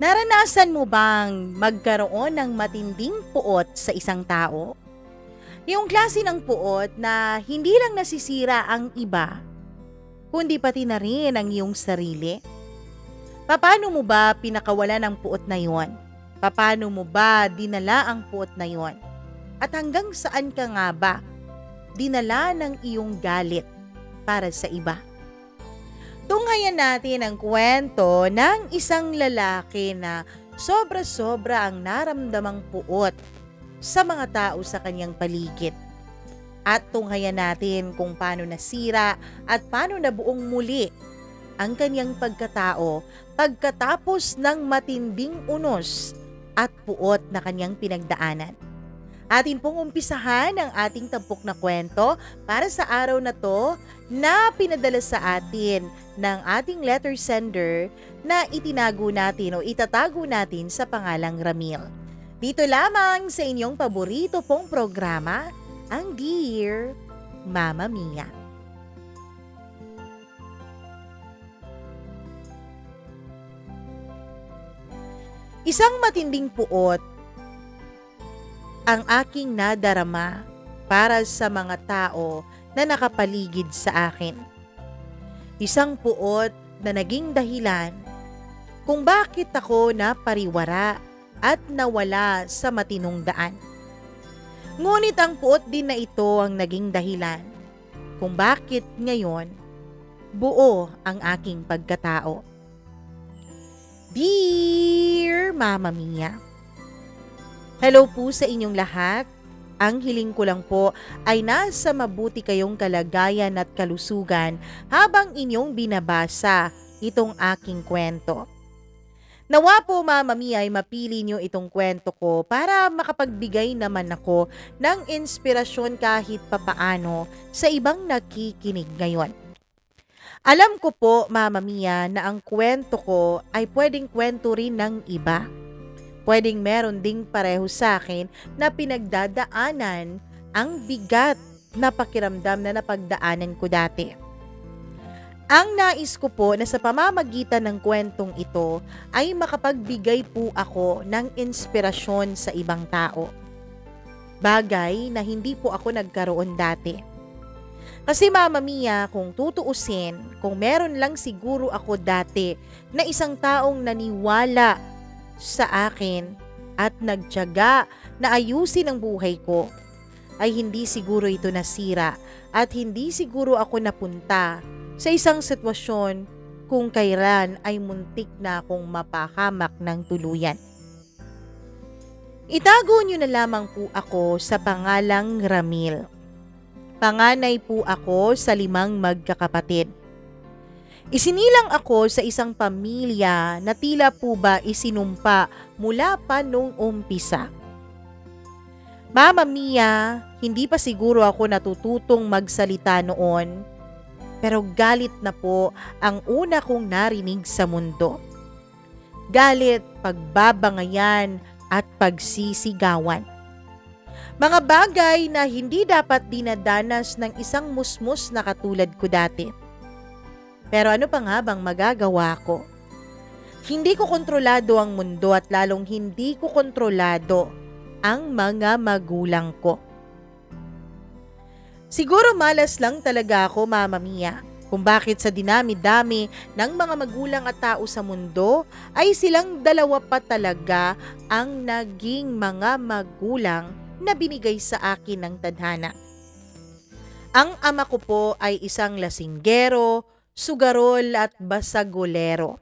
Naranasan mo bang magkaroon ng matinding puot sa isang tao? Yung klase ng puot na hindi lang nasisira ang iba, kundi pati na rin ang iyong sarili? Paano mo ba pinakawala ng puot na yon? Paano mo ba dinala ang puot na yon? At hanggang saan ka nga ba dinala ng iyong galit para sa iba? Tunghayan natin ang kwento ng isang lalaki na sobra-sobra ang naramdamang puot sa mga tao sa kanyang paligid. At tunghayan natin kung paano nasira at paano nabuong muli ang kanyang pagkatao pagkatapos ng matinding unos at puot na kanyang pinagdaanan. Atin pong umpisahan ang ating tampok na kwento para sa araw na to na pinadala sa atin ng ating letter sender na itinago natin o itatago natin sa pangalang Ramil. Dito lamang sa inyong paborito pong programa, ang Dear Mama Mia. Isang matinding puot ang aking nadarama para sa mga tao na nakapaligid sa akin. Isang puot na naging dahilan kung bakit ako napariwara at nawala sa matinong daan. Ngunit ang puot din na ito ang naging dahilan kung bakit ngayon buo ang aking pagkatao. Dear Mama Mia, hello po sa inyong lahat. Ang hiling ko lang po ay nasa mabuti kayong kalagayan at kalusugan habang inyong binabasa itong aking kwento. Nawa po Mama Mia ay mapili niyo itong kwento ko para makapagbigay naman ako ng inspirasyon kahit papaano sa ibang nakikinig ngayon. Alam ko po Mama Mia na ang kwento ko ay pwedeng kwento rin ng iba. Pwedeng meron ding pareho sa akin na pinagdadaanan ang bigat na pakiramdam na napagdaanan ko dati. Ang nais ko po na sa pamamagitan ng kwentong ito ay makapagbigay po ako ng inspirasyon sa ibang tao. Bagay na hindi po ako nagkaroon dati. Kasi Mama Mia, kung tutuusin, kung meron lang siguro ako dati na isang taong naniwala sa akin at nagtiyaga na ayusin ang buhay ko, ay hindi siguro ito nasira at hindi siguro ako napunta sa isang sitwasyon kung kailan ay muntik na akong mapahamak ng tuluyan. Itago niyo na lamang po ako sa pangalang Ramil. Panganay po ako sa 5 magkakapatid. Isinilang ako sa isang pamilya na tila po ba isinumpa mula pa nung umpisa. Mama Mia, hindi pa siguro ako natututong magsalita noon, pero galit na po ang una kong narinig sa mundo. Galit, pagbabangayan at pagsisigawan. Mga bagay na hindi dapat dinadanas ng isang musmus na katulad ko dati. Pero ano pa nga bang magagawa ko? Hindi ko kontrolado ang mundo at lalong hindi ko kontrolado ang mga magulang ko. Siguro malas lang talaga ako Mama Mia kung bakit sa dinami-dami ng mga magulang at tao sa mundo ay silang 2 pa talaga ang naging mga magulang na binigay sa akin ng tadhana. Ang ama ko po ay isang lasinggero, sugarol at basagolero.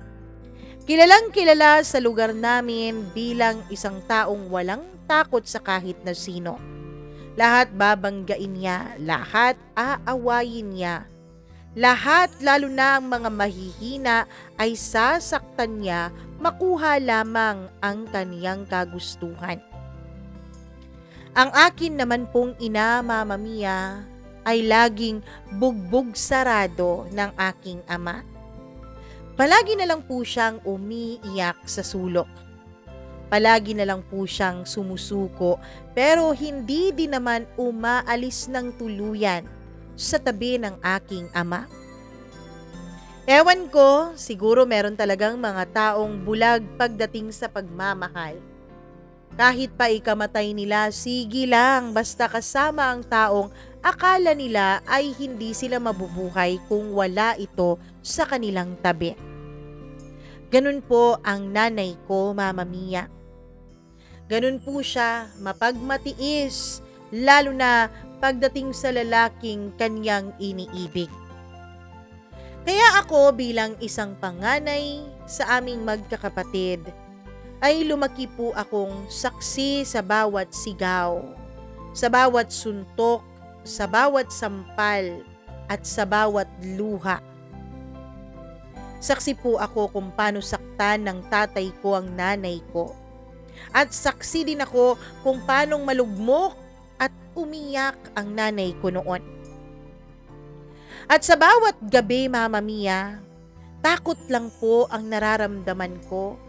Kilalang kilala sa lugar namin bilang isang taong walang takot sa kahit na sino. Lahat babanggain niya, lahat aawayin niya. Lahat, lalo na ang mga mahihina, ay sasaktan niya makuha lamang ang kaniyang kagustuhan. Ang akin naman pong ina, Mama Mia, ay laging bugbog sarado ng aking ama. Palagi na lang po siyang umiiyak sa sulok. Palagi na lang po siyang sumusuko pero hindi din naman umaalis ng tuluyan sa tabi ng aking ama. Ewan ko, siguro meron talagang mga taong bulag pagdating sa pagmamahal. Kahit pa ikamatay nila, sige lang basta kasama ang taong akala nila ay hindi sila mabubuhay kung wala ito sa kanilang tabi. Ganun po ang nanay ko, Mama Mia. Ganun po siya, mapagmatiis, lalo na pagdating sa lalaking kanyang iniibig. Kaya ako bilang isang panganay sa aming magkakapatid, ay lumaki po akong saksi sa bawat sigaw, sa bawat suntok, sa bawat sampal, at sa bawat luha. Saksi po ako kung paano saktan ng tatay ko ang nanay ko. At saksi din ako kung paanong malugmok at umiyak ang nanay ko noon. At sa bawat gabi, Mama Mia, takot lang po ang nararamdaman ko.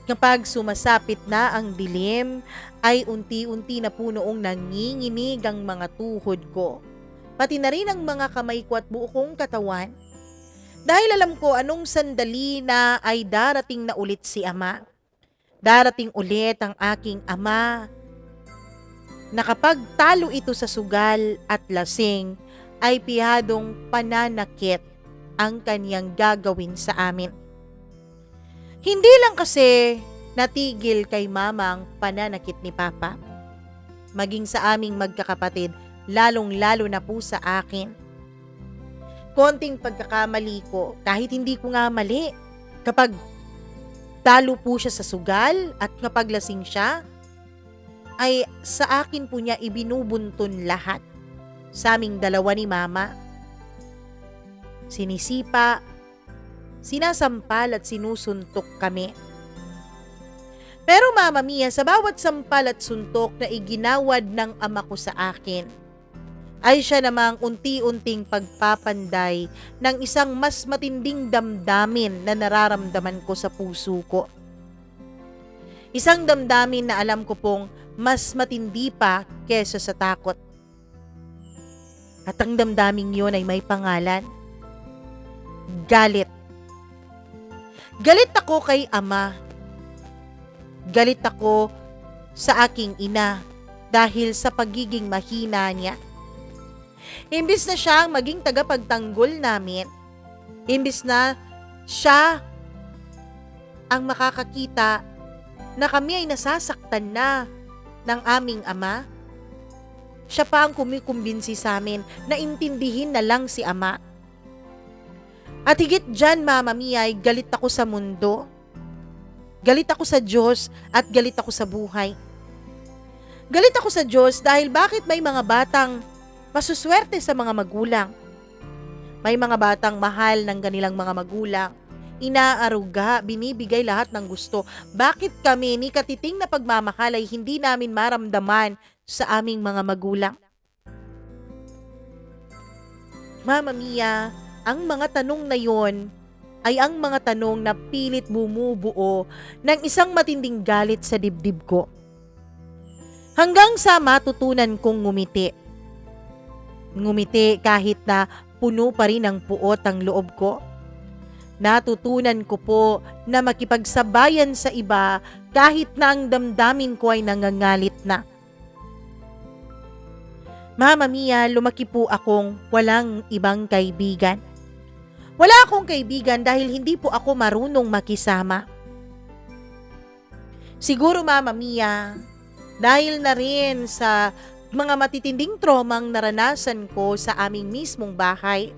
Kapag sumasapit na ang dilim, ay unti-unti na po noong nanginginig ang mga tuhod ko. Pati na rin ang mga kamay ko at buo kong katawan. Dahil alam ko anong sandali na ay darating na ulit si Ama. Darating ulit ang aking ama na kapag talo ito sa sugal at lasing, ay pihadong pananakit ang kanyang gagawin sa amin. Hindi lang kasi natigil kay Mama ang pananakit ni Papa. Maging sa aming magkakapatid, lalong-lalo na po sa akin. Konting pagkakamali ko, kahit hindi ko nga mali, kapag talo po siya sa sugal at kapag lasing siya, ay sa akin po niya ibinubuntun lahat. Sa aming dalawa ni Mama. Sinisipa, sinasampal at sinusuntok kami. Pero Mama Mia, sa bawat sampal at suntok na iginawad ng ama ko sa akin, ay siya namang unti-unting pagpapanday ng isang mas matinding damdamin na nararamdaman ko sa puso ko. Isang damdamin na alam ko pong mas matindi pa kesa sa takot. At ang damdaming yun ay may pangalan. Galit. Galit ako kay Ama. Galit ako sa aking ina dahil sa pagiging mahina niya. Imbis na siya ang maging tagapagtanggol namin, imbis na siya ang makakakita na kami ay nasasaktan na ng aming ama, siya pa ang kumikumbinsi sa amin na intindihin na lang si Ama. At higit dyan, Mama Mia, ay galit ako sa mundo. Galit ako sa Diyos at galit ako sa buhay. Galit ako sa Diyos dahil bakit may mga batang masuswerte sa mga magulang? May mga batang mahal ng kanilang mga magulang, inaaruga, binibigay lahat ng gusto. Bakit kami ni katiting na pagmamahal ay hindi namin maramdaman sa aming mga magulang? Mama Mia, ang mga tanong na yon ay ang mga tanong na pilit bumubuo ng isang matinding galit sa dibdib ko. Hanggang sa matutunan kong ngumiti. Ngumiti kahit na puno pa rin ng puot ang loob ko. Natutunan ko po na makipagsabayan sa iba kahit na ang damdamin ko ay nangangalit na. Mama Mia, lumaki po akong walang ibang kaibigan. Wala akong kaibigan dahil hindi po ako marunong makisama. Siguro Mama Mia, dahil na rin sa mga matitinding traumang naranasan ko sa aming mismong bahay.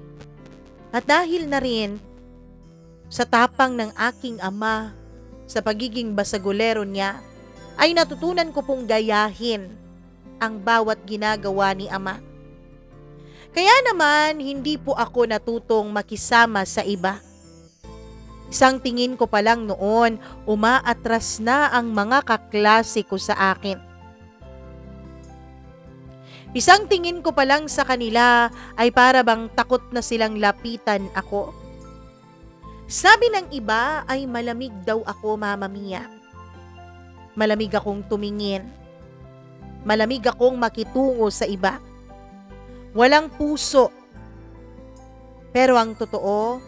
At dahil na rin sa tapang ng aking ama, sa pagiging basagulero niya, ay natutunan ko pong gayahin ang bawat ginagawa ni Ama. Kaya naman, hindi po ako natutong makisama sa iba. Isang tingin ko pa lang noon, umaatras na ang mga kaklase ko sa akin. Isang tingin ko pa lang sa kanila ay para bang takot na silang lapitan ako. Sabi ng iba ay malamig daw ako, Mama Mia. Malamig akong tumingin. Malamig akong makitungo sa iba. Walang puso. Pero ang totoo,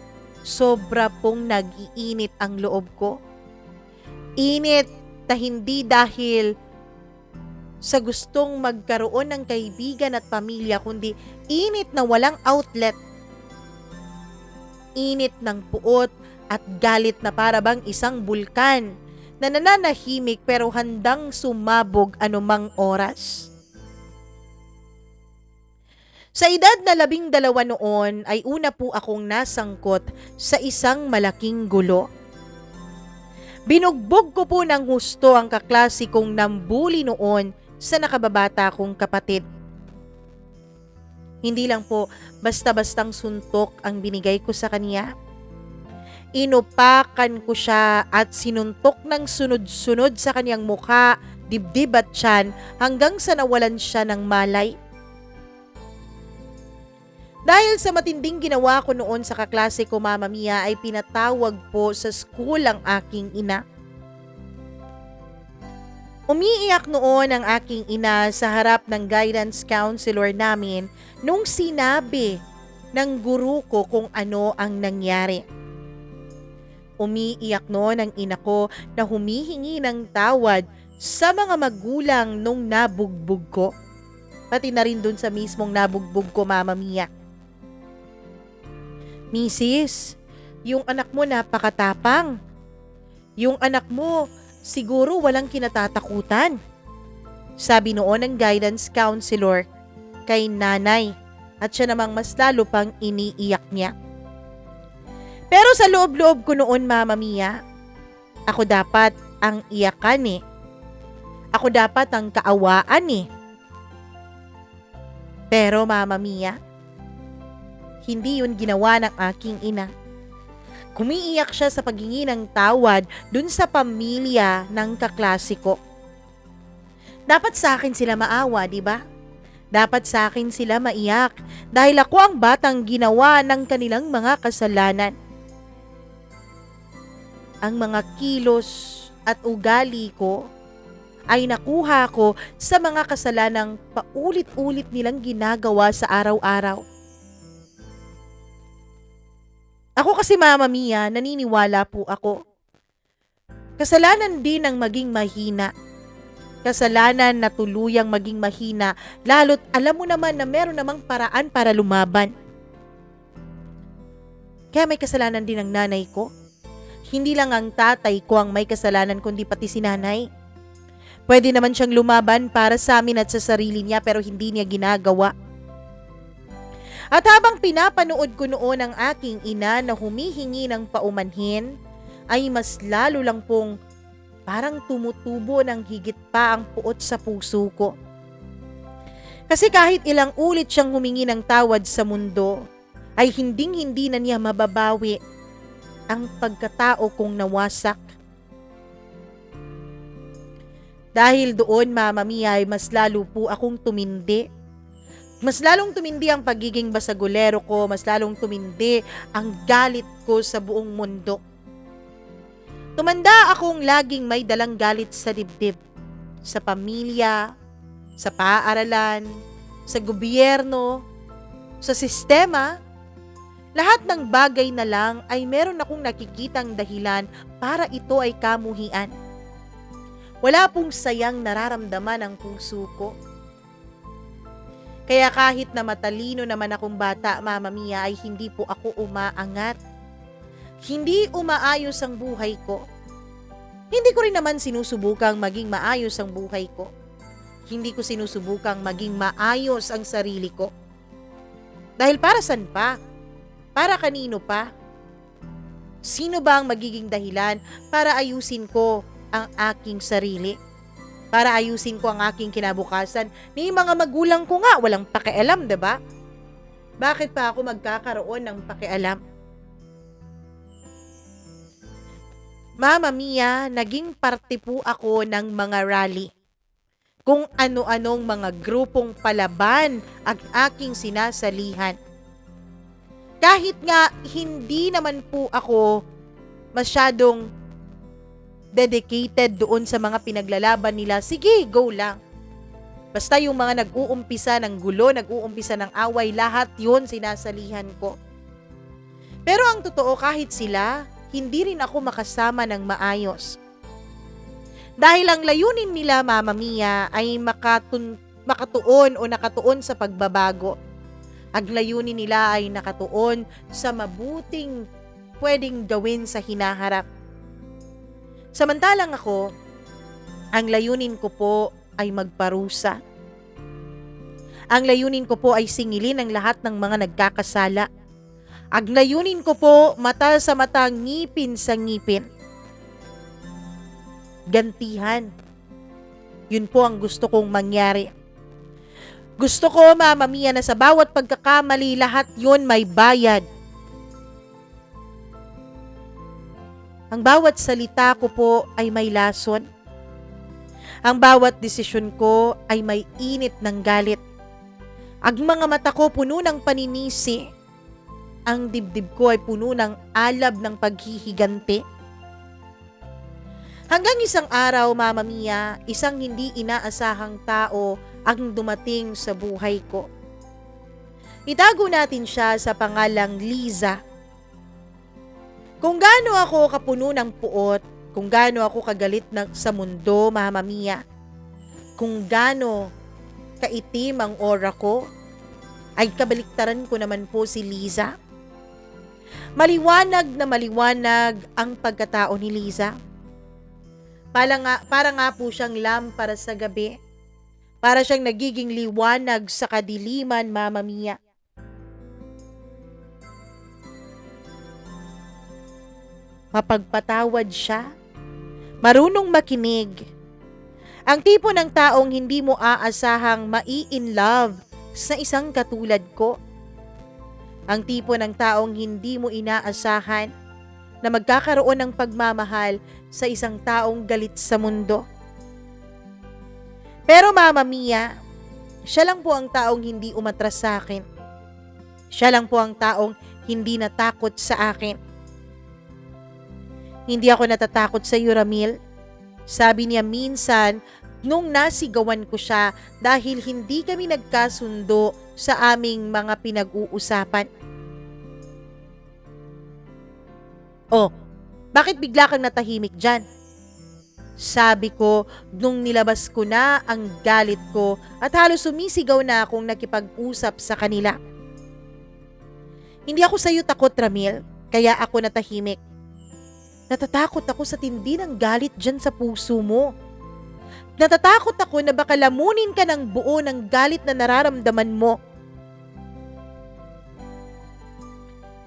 sobra pong nag-iinit ang loob ko. Init na hindi dahil sa gustong magkaroon ng kaibigan at pamilya, kundi init na walang outlet. Init ng puot at galit na para bang isang bulkan na nananahimik pero handang sumabog anumang oras. Sa edad na 12 noon ay una po akong nasangkot sa isang malaking gulo. Binugbog ko po ng husto ang kaklase kong nambuli noon sa nakababata kong kapatid. Hindi lang po basta-bastang suntok ang binigay ko sa kanya. Inupakan ko siya at sinuntok ng sunod-sunod sa kanyang mukha, dibdib at tiyan hanggang sa nawalan siya ng malay. Dahil sa matinding ginawa ko noon sa kaklase ko, Mama Mia, ay pinatawag po sa school ang aking ina. Umiiyak noon ang aking ina sa harap ng guidance counselor namin nung sinabi ng guru ko kung ano ang nangyari. Umiiyak noon ang ina ko na humihingi ng tawad sa mga magulang nung nabugbog ko. Pati na rin dun sa mismong nabugbog ko, Mama Mia. Misis, yung anak mo napakatapang. Yung anak mo siguro walang kinatatakutan. Sabi noon ng guidance counselor kay nanay at siya namang mas lalo pang iniiyak niya. Pero sa loob-loob ko noon, Mama Mia, ako dapat ang iyakan eh. Ako dapat ang kaawaan eh. Pero Mama Mia, hindi yun ginawa ng aking ina. Kumiiyak siya sa paghingi ng tawad dun sa pamilya ng kaklase ko. Dapat sa akin sila maawa, di ba? Dapat sa akin sila maiyak dahil ako ang batang ginawa ng kanilang mga kasalanan. Ang mga kilos at ugali ko ay nakuha ko sa mga kasalanang paulit-ulit nilang ginagawa sa araw-araw. Ako kasi, Mama Mia, naniniwala po ako. Kasalanan din ang maging mahina. Kasalanan na tuluyang maging mahina, lalo't alam mo naman na meron namang paraan para lumaban. Kaya may kasalanan din ang nanay ko. Hindi lang ang tatay ko ang may kasalanan kundi pati si nanay. Pwede naman siyang lumaban para sa amin at sa sarili niya pero hindi niya ginagawa. At habang pinapanood ko noon ang aking ina na humihingi ng paumanhin, ay mas lalo lang pong parang tumutubo ng higit pa ang puot sa puso ko. Kasi kahit ilang ulit siyang humingi ng tawad sa mundo, ay hinding-hindi na niya mababawi ang pagkatao kong nawasak. Dahil doon, Mama Mia, ay mas lalo po akong tumindi. Mas lalong tumindi ang pagiging basagulero ko, mas lalong tumindi ang galit ko sa buong mundo. Tumanda akong laging may dalang galit sa dibdib, sa pamilya, sa paaralan, sa gobyerno, sa sistema. Lahat ng bagay na lang ay meron akong nakikitang dahilan para ito ay kamuhian. Wala pong sayang nararamdaman ang puso ko. Kaya kahit na matalino naman akong bata, Mama Mia, ay hindi po ako umaangat. Hindi umaayos ang buhay ko. Hindi ko rin naman sinusubukang maging maayos ang buhay ko. Hindi ko sinusubukang maging maayos ang sarili ko. Dahil para saan pa? Para kanino pa? Sino ba ang magiging dahilan para ayusin ko ang aking sarili? Para ayusin ko ang aking kinabukasan? Ni mga magulang ko nga walang pakialam, 'di ba? Bakit pa ako magkakaroon ng pakialam? Mama Mia, naging parte po ako ng mga rally. Kung ano-anong mga grupong palaban ang aking sinasalihan. Kahit nga hindi naman po ako masyadong dedicated doon sa mga pinaglalaban nila, sige, go lang. Basta yung mga nag-uumpisa ng gulo, nag-uumpisa ng away, lahat yun sinasalihan ko. Pero ang totoo, kahit sila, hindi rin ako makasama ng maayos. Dahil ang layunin nila, Mama Mia, ay makatuon o nakatuon sa pagbabago. Ang layunin nila ay nakatuon sa mabuting pwedeng gawin sa hinaharap. Samantalang ako, ang layunin ko po ay magparusa. Ang layunin ko po ay singilin ang lahat ng mga nagkakasala. Ang layunin ko po, mata sa mata, ngipin sa ngipin. Gantihan. Yun po ang gusto kong mangyari. Gusto ko, Mama Mia, na sa bawat pagkakamali, lahat yun may bayad. Ang bawat salita ko po ay may lason. Ang bawat desisyon ko ay may init ng galit. Ang mga mata ko puno ng paninisi. Ang dibdib ko ay puno ng alab ng paghihiganti. Hanggang isang araw, Mama Mia, isang hindi inaasahang tao ang dumating sa buhay ko. Itago natin siya sa pangalang Liza. Kung gaano ako kapuno ng puot, kung gaano ako kagalit sa mundo, Mama Mia, kung gaano kaitim ang aura ko, ay kabaliktaran ko naman po si Liza. Maliwanag na maliwanag ang pagkatao ni Liza. Para nga po siyang lampara sa gabi. Para siyang nagiging liwanag sa kadiliman, Mama Mia. Mapagpatawad siya. Marunong makinig. Ang tipo ng taong hindi mo aasahang mai-in-love sa isang katulad ko. Ang tipo ng taong hindi mo inaasahan na magkakaroon ng pagmamahal sa isang taong galit sa mundo. Pero Mama Mia, siya lang po ang taong hindi umatras sa akin. Siya lang po ang taong hindi natakot sa akin. Hindi ako natatakot sa iyo, Ramil. Sabi niya minsan nung nasigawan ko siya dahil hindi kami nagkasundo sa aming mga pinag-uusapan. Oh, bakit bigla kang natahimik dyan? Sabi ko nung nilabas ko na ang galit ko at halos sumisigaw na akong nakipag-usap sa kanila. Hindi ako sa iyo takot, Ramil, kaya ako natahimik. Natatakot ako sa tindi ng galit dyan sa puso mo. Natatakot ako na baka lamunin ka ng buo ng galit na nararamdaman mo.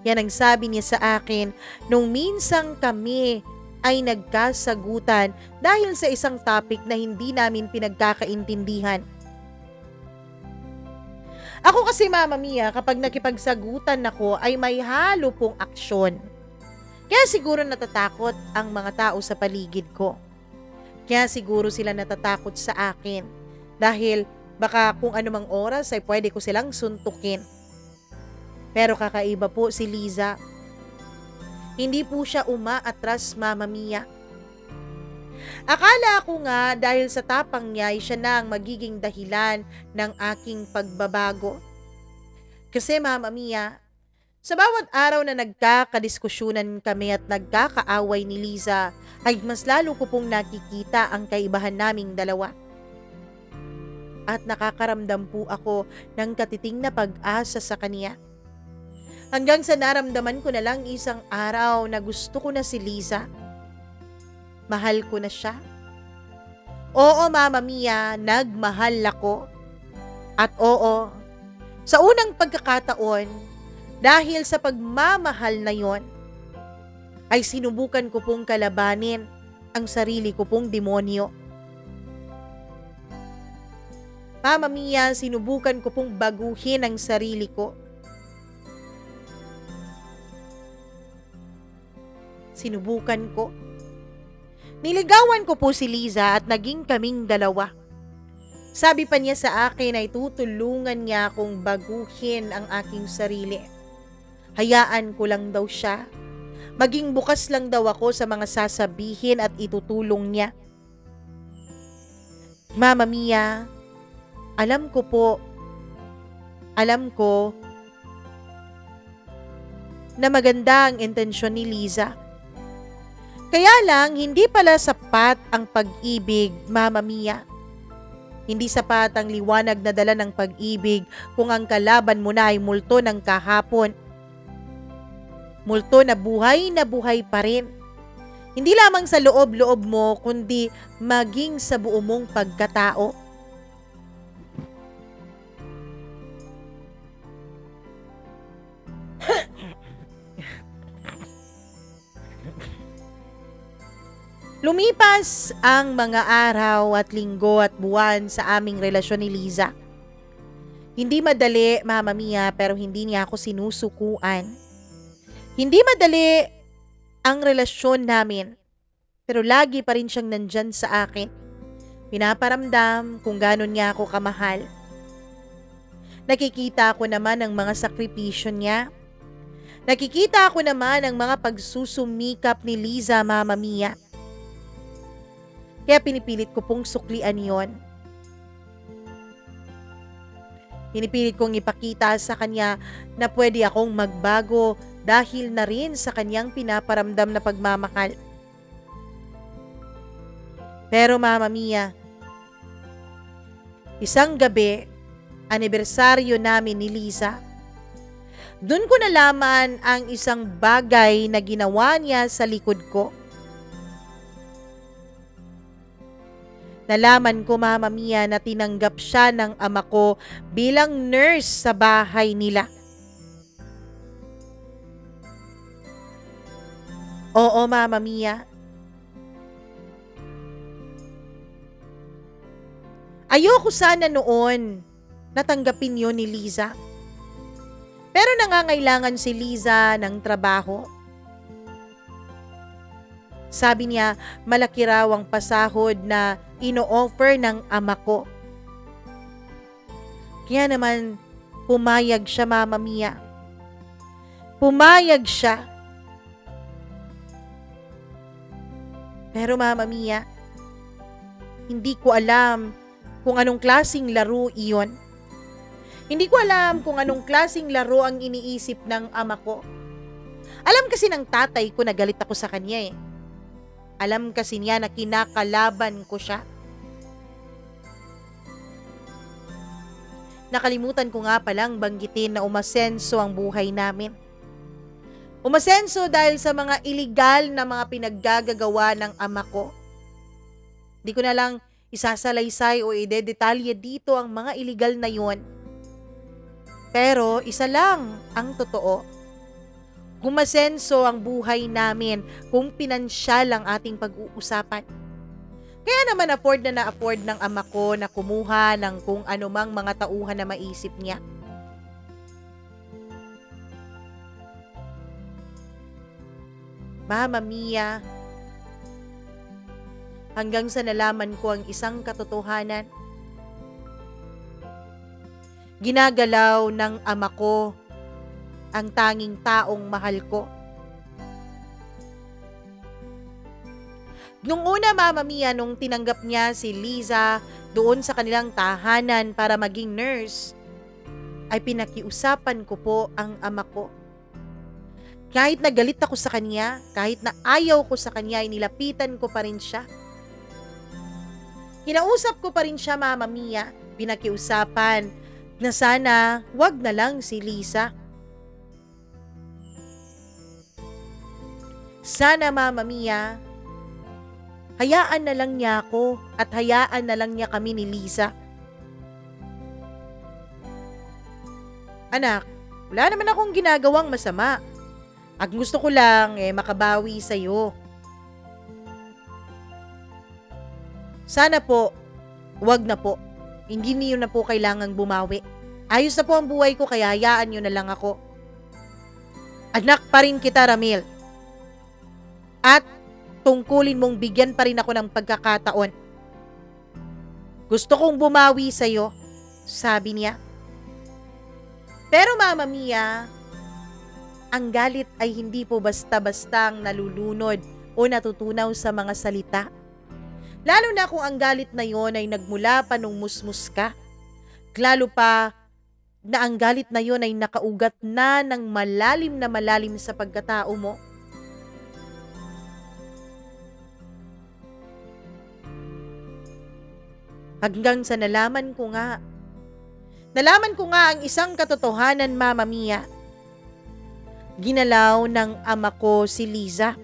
Yan ang sabi niya sa akin nung minsang kami ay nagkasagutan dahil sa isang topic na hindi namin pinagkakaintindihan. Ako kasi, Mama Mia, kapag nakipagsagutan ako ay may halo pong aksyon. Kaya siguro natatakot ang mga tao sa paligid ko. Kaya siguro sila natatakot sa akin dahil baka kung anumang oras ay pwede ko silang suntukin. Pero kakaiba po si Liza. Hindi po siya umaatras, Mama Mia. Akala ko nga dahil sa tapang niya ay siya na ang magiging dahilan ng aking pagbabago. Kasi Mama Mia, sa bawat araw na nagkakadiskusyonan kami at nagkakaaway ni Liza, ay mas lalo ko pong nakikita ang kaibahan naming dalawa. At nakakaramdam po ako ng katiting na pag-asa sa kanya. Hanggang sa naramdaman ko na lang isang araw na gusto ko na si Liza. Mahal ko na siya. Oo, Mama Mia, nagmahal ako. At oo, sa unang pagkakataon, dahil sa pagmamahal na yon, ay sinubukan ko pong kalabanin ang sarili ko pong demonyo. Mama Mia, sinubukan ko pong baguhin ang sarili ko. Sinubukan ko. Niligawan ko po si Liza at naging kaming dalawa. Sabi pa niya sa akin ay tutulungan niya akong baguhin ang aking sarili. Hayaan ko lang daw siya. Maging bukas lang daw ako sa mga sasabihin at itutulong niya. Mama Mia, alam ko na maganda ang intensyon ni Liza. Kaya lang, hindi pala sapat ang pag-ibig, Mama Mia. Hindi sapat ang liwanag na dala ng pag-ibig kung ang kalaban mo na ay multo ng kahapon. Multo na buhay pa rin. Hindi lamang sa loob-loob mo, kundi maging sa buo mong pagkatao. Lumipas ang mga araw at linggo at buwan sa aming relasyon ni Liza. Hindi madali, Mama Mia, pero hindi niya ako sinusukuan. Hindi madali ang relasyon namin, pero lagi pa rin siyang nandyan sa akin. Pinaparamdam kung gano'n niya ako kamahal. Nakikita ko naman ang mga sakripisyo niya. Nakikita ko naman ang mga pagsusumikap ni Liza, Mama Mia. Kaya pinipilit ko pong suklian yon. Pinipilit kong ipakita sa kanya na pwede akong magbago dahil na rin sa kanyang pinaparamdam na pagmamahal. Pero Mama Mia, isang gabi, anibersaryo namin ni Liza, doon ko nalaman ang isang bagay na ginawa niya sa likod ko. Nalaman ko, Mama Mia, na tinanggap siya ng ama ko bilang nurse sa bahay nila. Oo, Mama Mia. Ayoko sana noon natanggapin yon ni Liza. Pero nangangailangan si Liza ng trabaho. Sabi niya, malaki raw ang pasahod na ino-offer ng ama ko. Kaya naman, pumayag siya, Mama Mia. Pumayag siya. Pero Mama Mia, hindi ko alam kung anong klaseng laro iyon. Hindi ko alam kung anong klaseng laro ang iniisip ng ama ko. Alam kasi ng tatay ko na galit ako sa kanya eh. Alam kasi niya na kinakalaban ko siya. Nakalimutan ko nga palang banggitin na umasenso ang buhay namin. Umasenso dahil sa mga iligal na mga pinaggagawa ng ama ko. Di ko na lang isasalaysay o idedetalye dito ang mga iligal na yon. Pero isa lang ang totoo. Gumasenso ang buhay namin kung pinansyal ang ating pag-uusapan. Kaya naman afford ng ama ko na kumuha ng kung anumang mga tauhan na maisip niya. Mama Mia, hanggang sa nalaman ko ang isang katotohanan. Ginagalaw ng ama ko ang tanging taong mahal ko. Nung una, Mama Mia, nung tinanggap niya si Liza doon sa kanilang tahanan para maging nurse, ay pinakiusapan ko po ang ama ko. Kahit na galit ako sa kanya, kahit na ayaw ko sa kanya, ay nilapitan ko pa rin siya. Kinausap ko pa rin siya, Mama Mia, pinakiusapan na sana wag na lang si Liza. Sana, Mama Mia, hayaan na lang niya ako at hayaan na lang niya kami ni Liza. Anak, wala naman akong ginagawang masama. Ang gusto ko lang makabawi sa'yo. Sana po, wag na po. Hindi niyo na po kailangang bumawi. Ayos na po ang buhay ko kaya hayaan niyo na lang ako. Anak pa rin kita, Ramil. At tungkulin mong bigyan pa rin ako ng pagkakataon. Gusto kong bumawi sa'yo, sabi niya. Pero Mama Mia, ang galit ay hindi po basta-bastang nalulunod o natutunaw sa mga salita. Lalo na kung ang galit na yon ay nagmula pa nung musmus ka. Lalo pa na ang galit na yon ay nakaugat na malalim sa pagkatao mo? Hanggang sa nalaman ko nga ang isang katotohanan, Mama Mia. Ginalaw ng ama ko si Liza.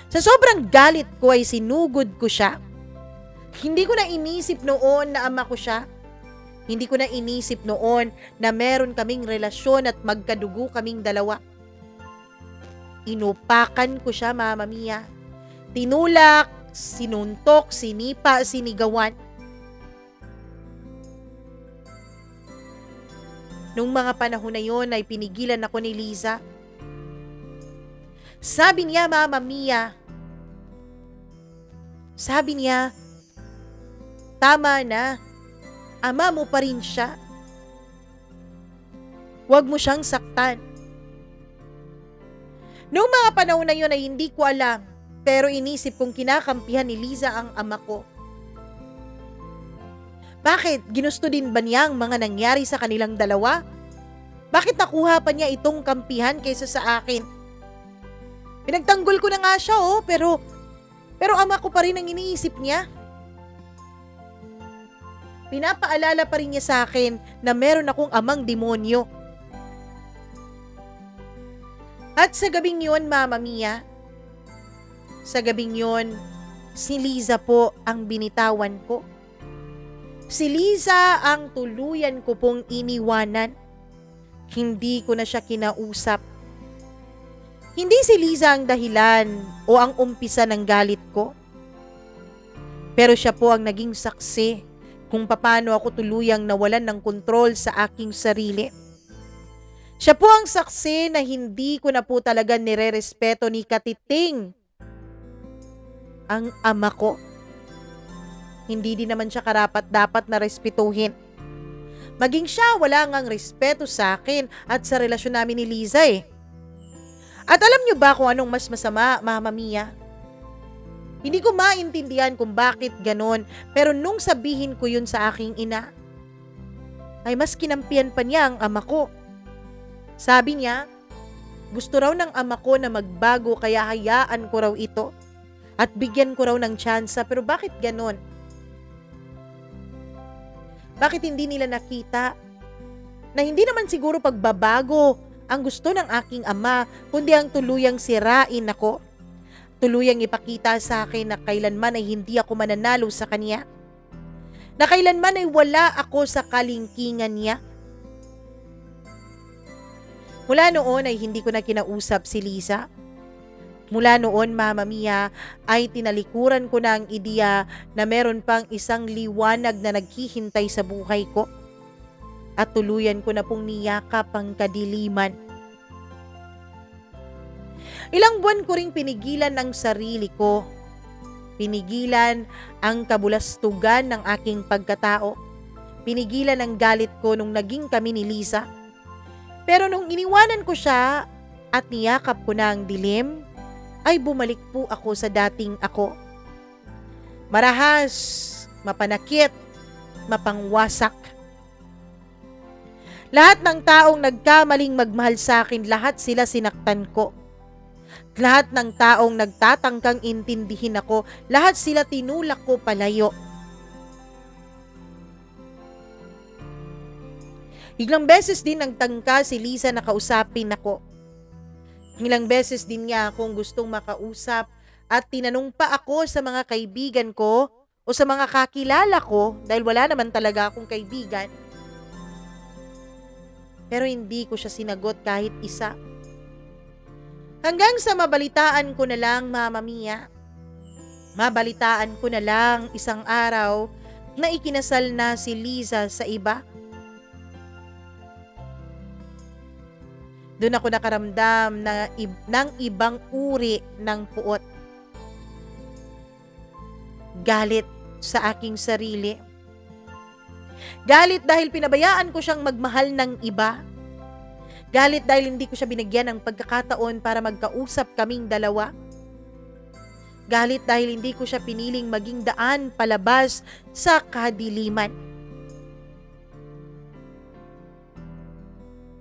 Sa sobrang galit ko ay sinugod ko siya. Hindi ko na inisip noon na ama ko siya. Hindi ko na inisip noon na meron kaming relasyon at magkadugo kaming dalawa. Inupakan ko siya, Mama Mia. Tinulak, sinuntok, sinipa, sinigawan. Nung mga panahon na yon ay pinigilan ako ni Liza. Sabi niya, Mama Mia, tama na, ama mo pa rin siya. Huwag mo siyang saktan. Noong mga panahon na yun ay hindi ko alam, pero inisip kong kinakampihan ni Liza ang ama ko. Bakit? Ginusto din ba niya ang mga nangyari sa kanilang dalawa? Bakit nakuha pa niya itong kampihan kaysa sa akin? Pinagtanggol ko na nga siya pero ama ko pa rin ang iniisip niya. Pinapaalala pa rin niya sa akin na meron akong amang demonyo. At sa gabing yun, Mama Mia, si Liza po ang binitawan ko. Si Liza ang tuluyan ko pong iniwanan. Hindi ko na siya kinausap. Hindi si Liza ang dahilan o ang umpisa ng galit ko. Pero siya po ang naging saksi kung paano ako tuluyang nawalan ng kontrol sa aking sarili. Siya po ang saksi na hindi ko na po talaga nirerespeto ni katiting ang ama ko. Hindi din naman siya karapat-dapat na respetuhin. Maging siya, wala ngang respeto sa akin at sa relasyon namin ni Liza eh. At alam niyo ba kung anong mas masama, Mama Mia? Hindi ko maintindihan kung bakit ganon, pero nung sabihin ko yun sa aking ina, ay mas kinampihan pa niya ang ama ko. Sabi niya, gusto raw ng ama ko na magbago kaya hayaan ko raw ito at bigyan ko raw ng tsansa, pero bakit ganon? Bakit hindi nila nakita na hindi naman siguro pagbabago ang gusto ng aking ama, kundi ang tuluyang sirain ako? Tuluyang ipakita sa akin na kailanman ay hindi ako mananalo sa kanya. Na kailanman ay wala ako sa kalingkingan niya. Mula noon ay hindi ko na kinausap si Liza. Mula noon, Mama Mia, ay tinalikuran ko na ang ideya na meron pang isang liwanag na naghihintay sa buhay ko. At tuluyan ko na pong niyakap ang kadiliman. Ilang buwan ko ring pinigilan ang sarili ko. Pinigilan ang kabulastugan ng aking pagkatao. Pinigilan ang galit ko nung naging kami ni Liza. Pero nung iniwanan ko siya at niyakap ko na ang dilim, ay bumalik po ako sa dating ako. Marahas, mapanakit, mapangwasak. Lahat ng taong nagkamaling magmahal sa akin, lahat sila sinaktan ko. Lahat ng taong nagtatangkang intindihin ako, lahat sila tinulak ko palayo. Ilang beses din nagtangka si Liza na kausapin ako. Ilang beses din niya akong gustong makausap at tinanong pa ako sa mga kaibigan ko o sa mga kakilala ko dahil wala naman talaga akong kaibigan. Pero hindi ko siya sinagot kahit isa. Hanggang sa mabalitaan ko na lang, Mama Mia. Mabalitaan ko na lang isang araw na ikinasal na si Liza sa iba. Doon ako nakaramdam ng ibang uri ng puot. Galit sa aking sarili. Galit dahil pinabayaan ko siyang magmahal ng iba. Galit dahil hindi ko siya binigyan ng pagkakataon para magkausap kaming dalawa. Galit dahil hindi ko siya piniling maging daan palabas sa kadiliman.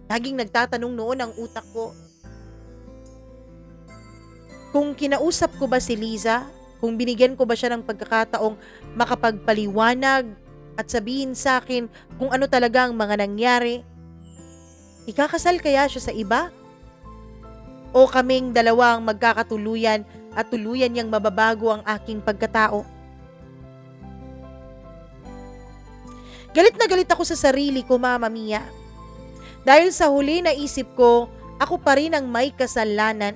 Laging nagtatanong noon ang utak ko, kung kinausap ko ba si Liza, kung binigyan ko ba siya ng pagkakataong makapagpaliwanag at sabihin sa akin kung ano talaga ang mga nangyari, ikakasal kaya siya sa iba? O kaming dalawa ang magkakatuluyan at tuluyan niyang mababago ang aking pagkatao? Galit na galit ako sa sarili ko, Mama Mia. Dahil sa huli naisip ko, ako pa rin ang may kasalanan.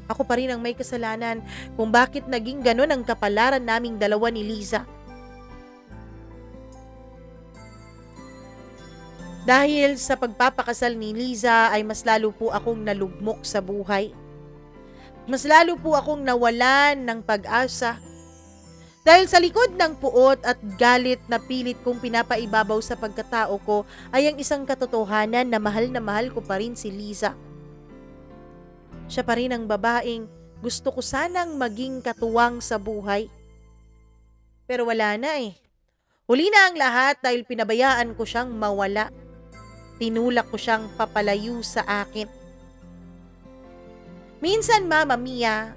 Ako pa rin ang may kasalanan kung bakit naging ganon ang kapalaran naming dalawa ni Liza. Dahil sa pagpapakasal ni Liza ay mas lalo po akong nalugmok sa buhay. Mas lalo po akong nawalan ng pag-asa. Dahil sa likod ng puot at galit na pilit kong pinapaibabaw sa pagkatao ko ay ang isang katotohanan na mahal ko pa rin si Liza. Siya pa rin ang babaeng gusto ko sanang maging katuwang sa buhay. Pero wala na eh. Huli na ang lahat dahil pinabayaan ko siyang mawala. Tinulak ko siyang papalayo sa akin. Minsan, Mama Mia,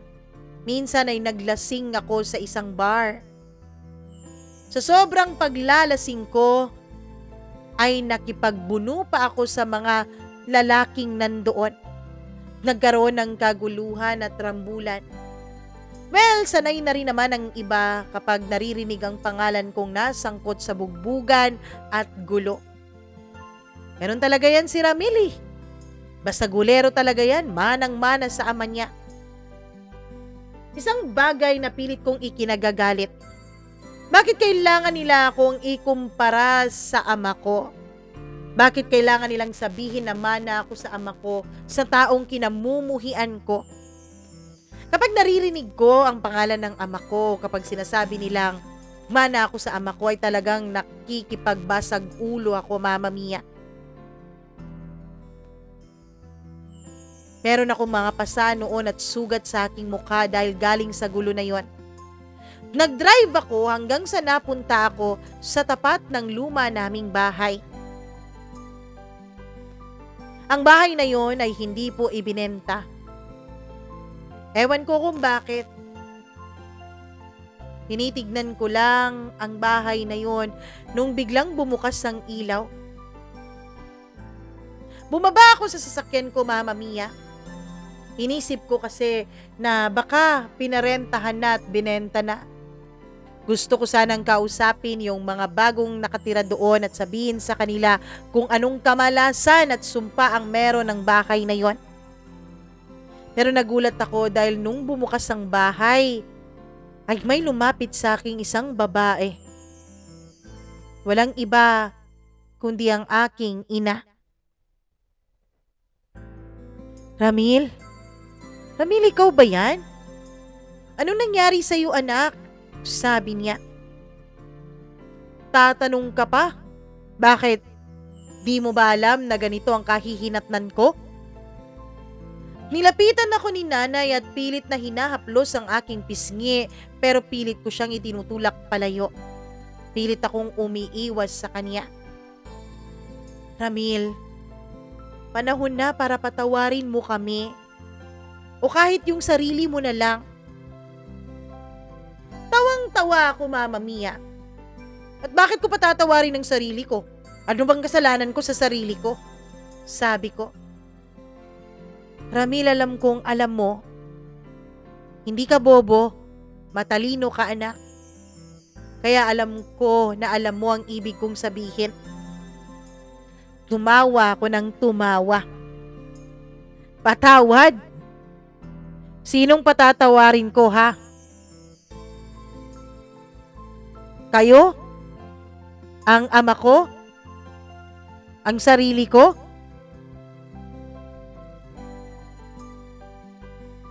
minsan ay naglasing ako sa isang bar. Sa sobrang paglalasing ko, ay nakipagbuno pa ako sa mga lalaking nandoon. Nagkaroon ng kaguluhan at rambulan. Well, sanay na rin naman ang iba kapag naririnig ang pangalan kong nasangkot sa bugbugan at gulo. Meron talaga yan si Ramil eh. Basta gulero talaga yan, manang-mana sa ama niya. Isang bagay na pilit kong ikinagagalit. Bakit kailangan nila akong ikumpara sa ama ko? Bakit kailangan nilang sabihin na mana ako sa ama ko, sa taong kinamumuhian ko? Kapag naririnig ko ang pangalan ng ama ko, kapag sinasabi nilang mana ako sa ama ko, ay talagang nakikipagbasag ulo ako, Mama Mia. Meron akong mga pasa noon at sugat sa aking mukha dahil galing sa gulo na yon. Nag-drive ako hanggang sa napunta ako sa tapat ng luma naming bahay. Ang bahay na yon ay hindi po ibinenta. Ewan ko kung bakit. Tinitignan ko lang ang bahay na yon nung biglang bumukas ang ilaw. Bumaba ako sa sasakyan ko, Mama Mia. Inisip ko kasi na baka pinarentahan na at binenta na. Gusto ko sanang kausapin yung mga bagong nakatira doon at sabihin sa kanila kung anong kamalasan at sumpa ang meron ng bahay na yon. Pero nagulat ako dahil nung bumukas ang bahay, ay may lumapit sa aking isang babae. Walang iba kundi ang aking ina. Ramil? Ramil, ikaw ba yan? Anong nangyari sa'yo, anak? Sabi niya. Tatanong ka pa? Bakit? Di mo ba alam na ganito ang kahihinatnan ko? Nilapitan ako ni nanay at pilit na hinahaplos ang aking pisngi pero pilit ko siyang itinutulak palayo. Pilit akong umiiwas sa kanya. Ramil, panahon na para patawarin mo kami. O kahit yung sarili mo na lang. Tawang-tawa ako, Mama Mia. At bakit ko patatawarin ang sarili ko? Ano bang kasalanan ko sa sarili ko? Sabi ko. Ramil, alam kong alam mo. Hindi ka bobo. Matalino ka, anak. Kaya alam ko na alam mo ang ibig kong sabihin. Tumawa ako ng tumawa. Patawad? Sinong patatawarin ko, ha? Kayo? Ang ama ko? Ang sarili ko?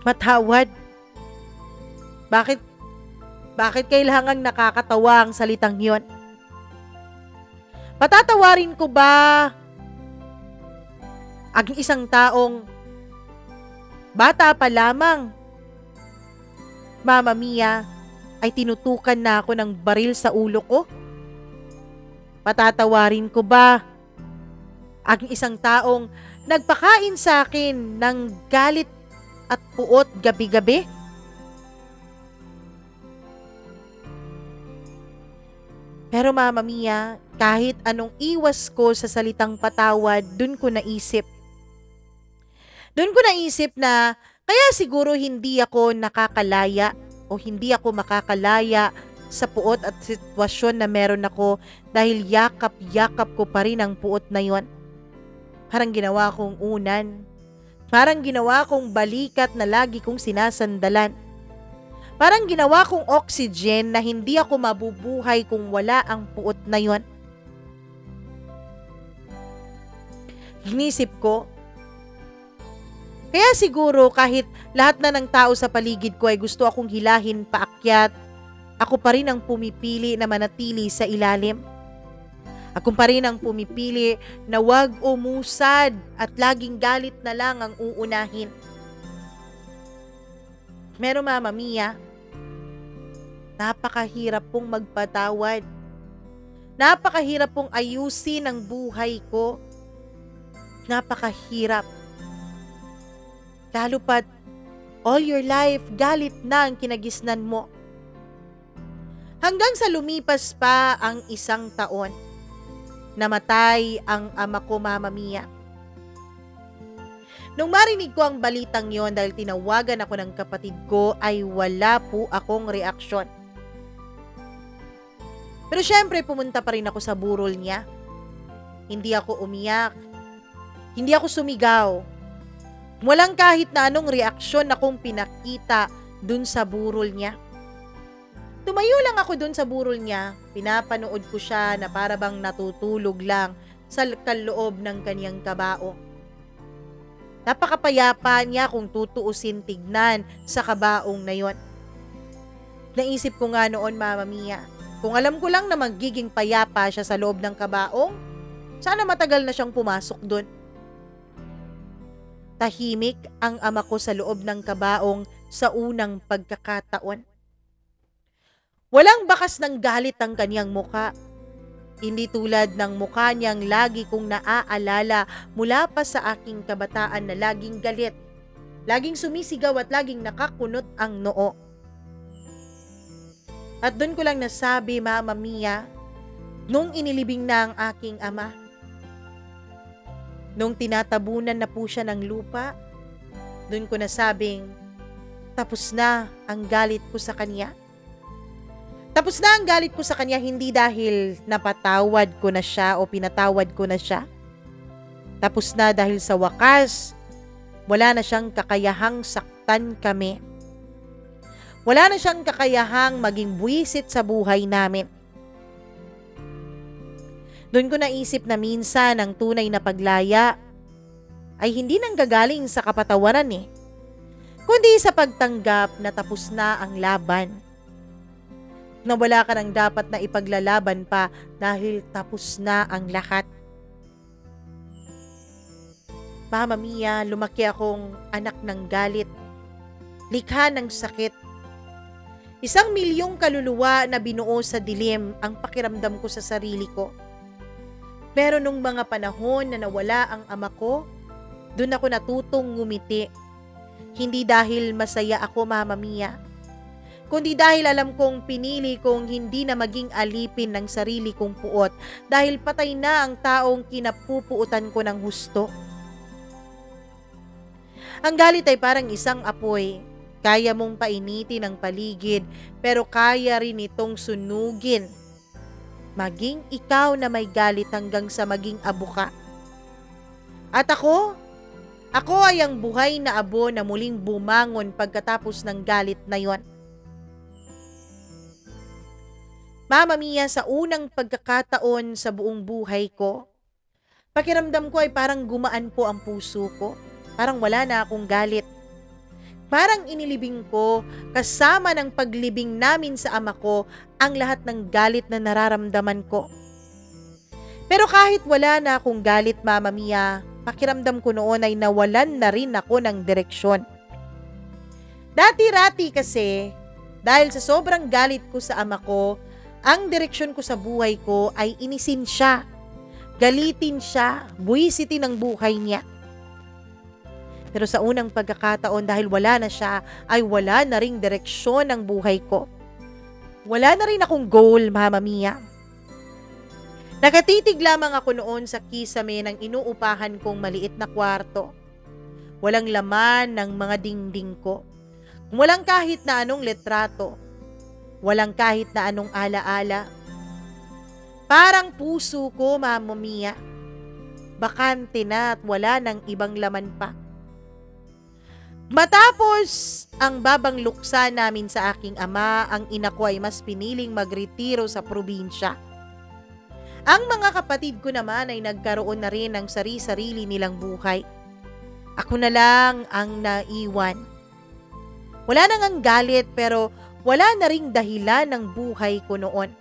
Matawad? Bakit kailangang nakakatawa ang salitang yon? Patatawarin ko ba ang isang taong bata pa lamang, Mama Mia, ay tinutukan na ako ng baril sa ulo ko? Patatawarin ko ba Ang isang taong nagpakain sa akin ng galit at puot gabi-gabi. Pero Mama Mia, kahit anong iwas ko sa salitang patawad, dun ko naisip na kaya siguro hindi ako nakakalaya o hindi ako makakalaya sa puot at sitwasyon na meron ako dahil yakap-yakap ko pa rin ang puot na yon. Parang ginawa kong unan. Parang ginawa kong balikat na lagi kong sinasandalan. Parang ginawa kong oxygen na hindi ako mabubuhay kung wala ang puot na yon. Inisip ko, kaya siguro kahit lahat na ng tao sa paligid ko ay gusto akong hilahin paakyat, ako pa rin ang pumipili na manatili sa ilalim. Ako pa rin ang pumipili na wag umusad at laging galit na lang ang uunahin. Pero Mama Mia, napakahirap pong magpatawad. Napakahirap pong ayusin ang buhay ko. Napakahirap. Lalo pat all your life galit na ang kinagisnan mo. Hanggang sa lumipas pa ang 1 taon, namatay ang ama ko, Mama Mia. Nung marinig ko ang balitang yon dahil tinawagan ako ng kapatid ko ay wala po akong reaksyon. Pero syempre pumunta pa rin ako sa burol niya. Hindi ako umiyak. Hindi ako sumigaw. Walang kahit na anong reaksyon akong pinakita dun sa burol niya. Tumayo lang ako dun sa burol niya, pinapanood ko siya na para bang natutulog lang sa kaloob ng kaniyang kabao. Napakapayapa niya kung tutuusin tignan sa kabaong na yon. Naisip ko nga noon, Mama Mia, kung alam ko lang na magiging payapa siya sa loob ng kabaong, sana matagal na siyang pumasok dun. Tahimik ang ama ko sa loob ng kabaong sa unang pagkakataon. Walang bakas ng galit ang kaniyang muka. Hindi tulad ng mukha niyang lagi kong naaalala mula pa sa aking kabataan na laging galit, laging sumisigaw at laging nakakunot ang noo. At doon ko lang nasabi, Mama Mia, nung inilibing na ang aking ama, nung tinatabunan na po siya ng lupa, doon ko nasabing, tapos na ang galit ko sa kanya. Tapos na ang galit ko sa kanya hindi dahil napatawad ko na siya o pinatawad ko na siya. Tapos na dahil sa wakas, wala na siyang kakayahang saktan kami. Wala na siyang kakayahang maging buwisit sa buhay namin. Doon ko naisip na minsan ang tunay na paglaya ay hindi nanggagaling sa kapatawaran kundi sa pagtanggap na tapos na ang laban. Na wala ka nang dapat na ipaglalaban pa dahil tapos na ang lahat. Mama Mia, lumaki akong anak ng galit, likha ng sakit. 1,000,000 kaluluwa na binuo sa dilim ang pakiramdam ko sa sarili ko. Pero nung mga panahon na nawala ang ama ko, doon ako natutong ngumiti. Hindi dahil masaya ako, Mama Mia, kundi dahil alam kong pinili kong hindi na maging alipin ng sarili kong puot dahil patay na ang taong kinapupuutan ko ng husto. Ang galit ay parang isang apoy. Kaya mong painitin ang paligid pero kaya rin itong sunugin. Maging ikaw na may galit hanggang sa maging abo ka. At ako ay ang buhay na abo na muling bumangon pagkatapos ng galit na yon. Mama Mia, sa unang pagkakataon sa buong buhay ko, pakiramdam ko ay parang gumaan po ang puso ko. Parang wala na akong galit. Parang inilibing ko kasama ng paglibing namin sa ama ko ang lahat ng galit na nararamdaman ko. Pero kahit wala na akong galit, Mama Mia, pakiramdam ko noon ay nawalan na rin ako ng direksyon. Dati-rati kasi, dahil sa sobrang galit ko sa ama ko, ang direksyon ko sa buhay ko ay inisin siya. Galitin siya, buwisitin ang buhay niya. Pero sa unang pagkakataon dahil wala na siya, ay wala na ring direksyon ang buhay ko. Wala na rin akong goal, Mama Mia. Nakatitig lamang ako noon sa kisame ng inuupahan kong maliit na kwarto. Walang laman ng mga dingding ko. Walang kahit na anong litrato. Walang kahit na anong alaala. Parang puso ko, Mama Mia. Bakante na at wala ng ibang laman pa. Matapos ang babang luksa namin sa aking ama, ang ina ko ay mas piniling magretiro sa probinsya. Ang mga kapatid ko naman ay nagkaroon na rin ng sari-sarili nilang buhay. Ako na lang ang naiwan. Wala nang ang galit pero wala na ring dahilan ng buhay ko noon.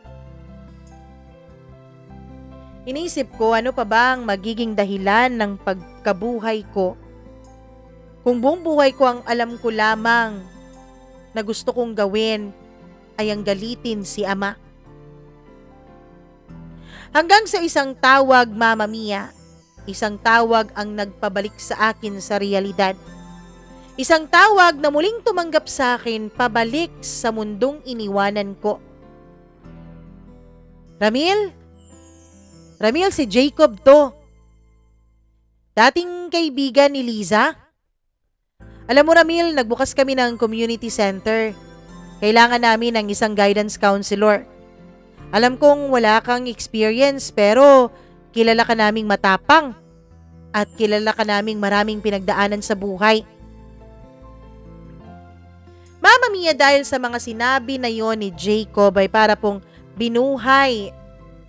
Inisip ko ano pa bang magiging dahilan ng pagkabuhay ko. Kung buong buhay ko ang alam ko lamang na gusto kong gawin ay ang galitin si ama. Hanggang sa isang tawag, Mama Mia, isang tawag ang nagpabalik sa akin sa realidad. Isang tawag na muling tumanggap sa akin pabalik sa mundong iniwanan ko. Ramil, si Jacob to. Dating kaibigan ni Liza. Alam mo Ramil, nagbukas kami ng community center. Kailangan namin ng isang guidance counselor. Alam kong wala kang experience pero kilala ka naming matapang at kilala ka naming maraming pinagdaanan sa buhay. Mama Mia, dahil sa mga sinabi na yon ni Jacob ay para pong binuhay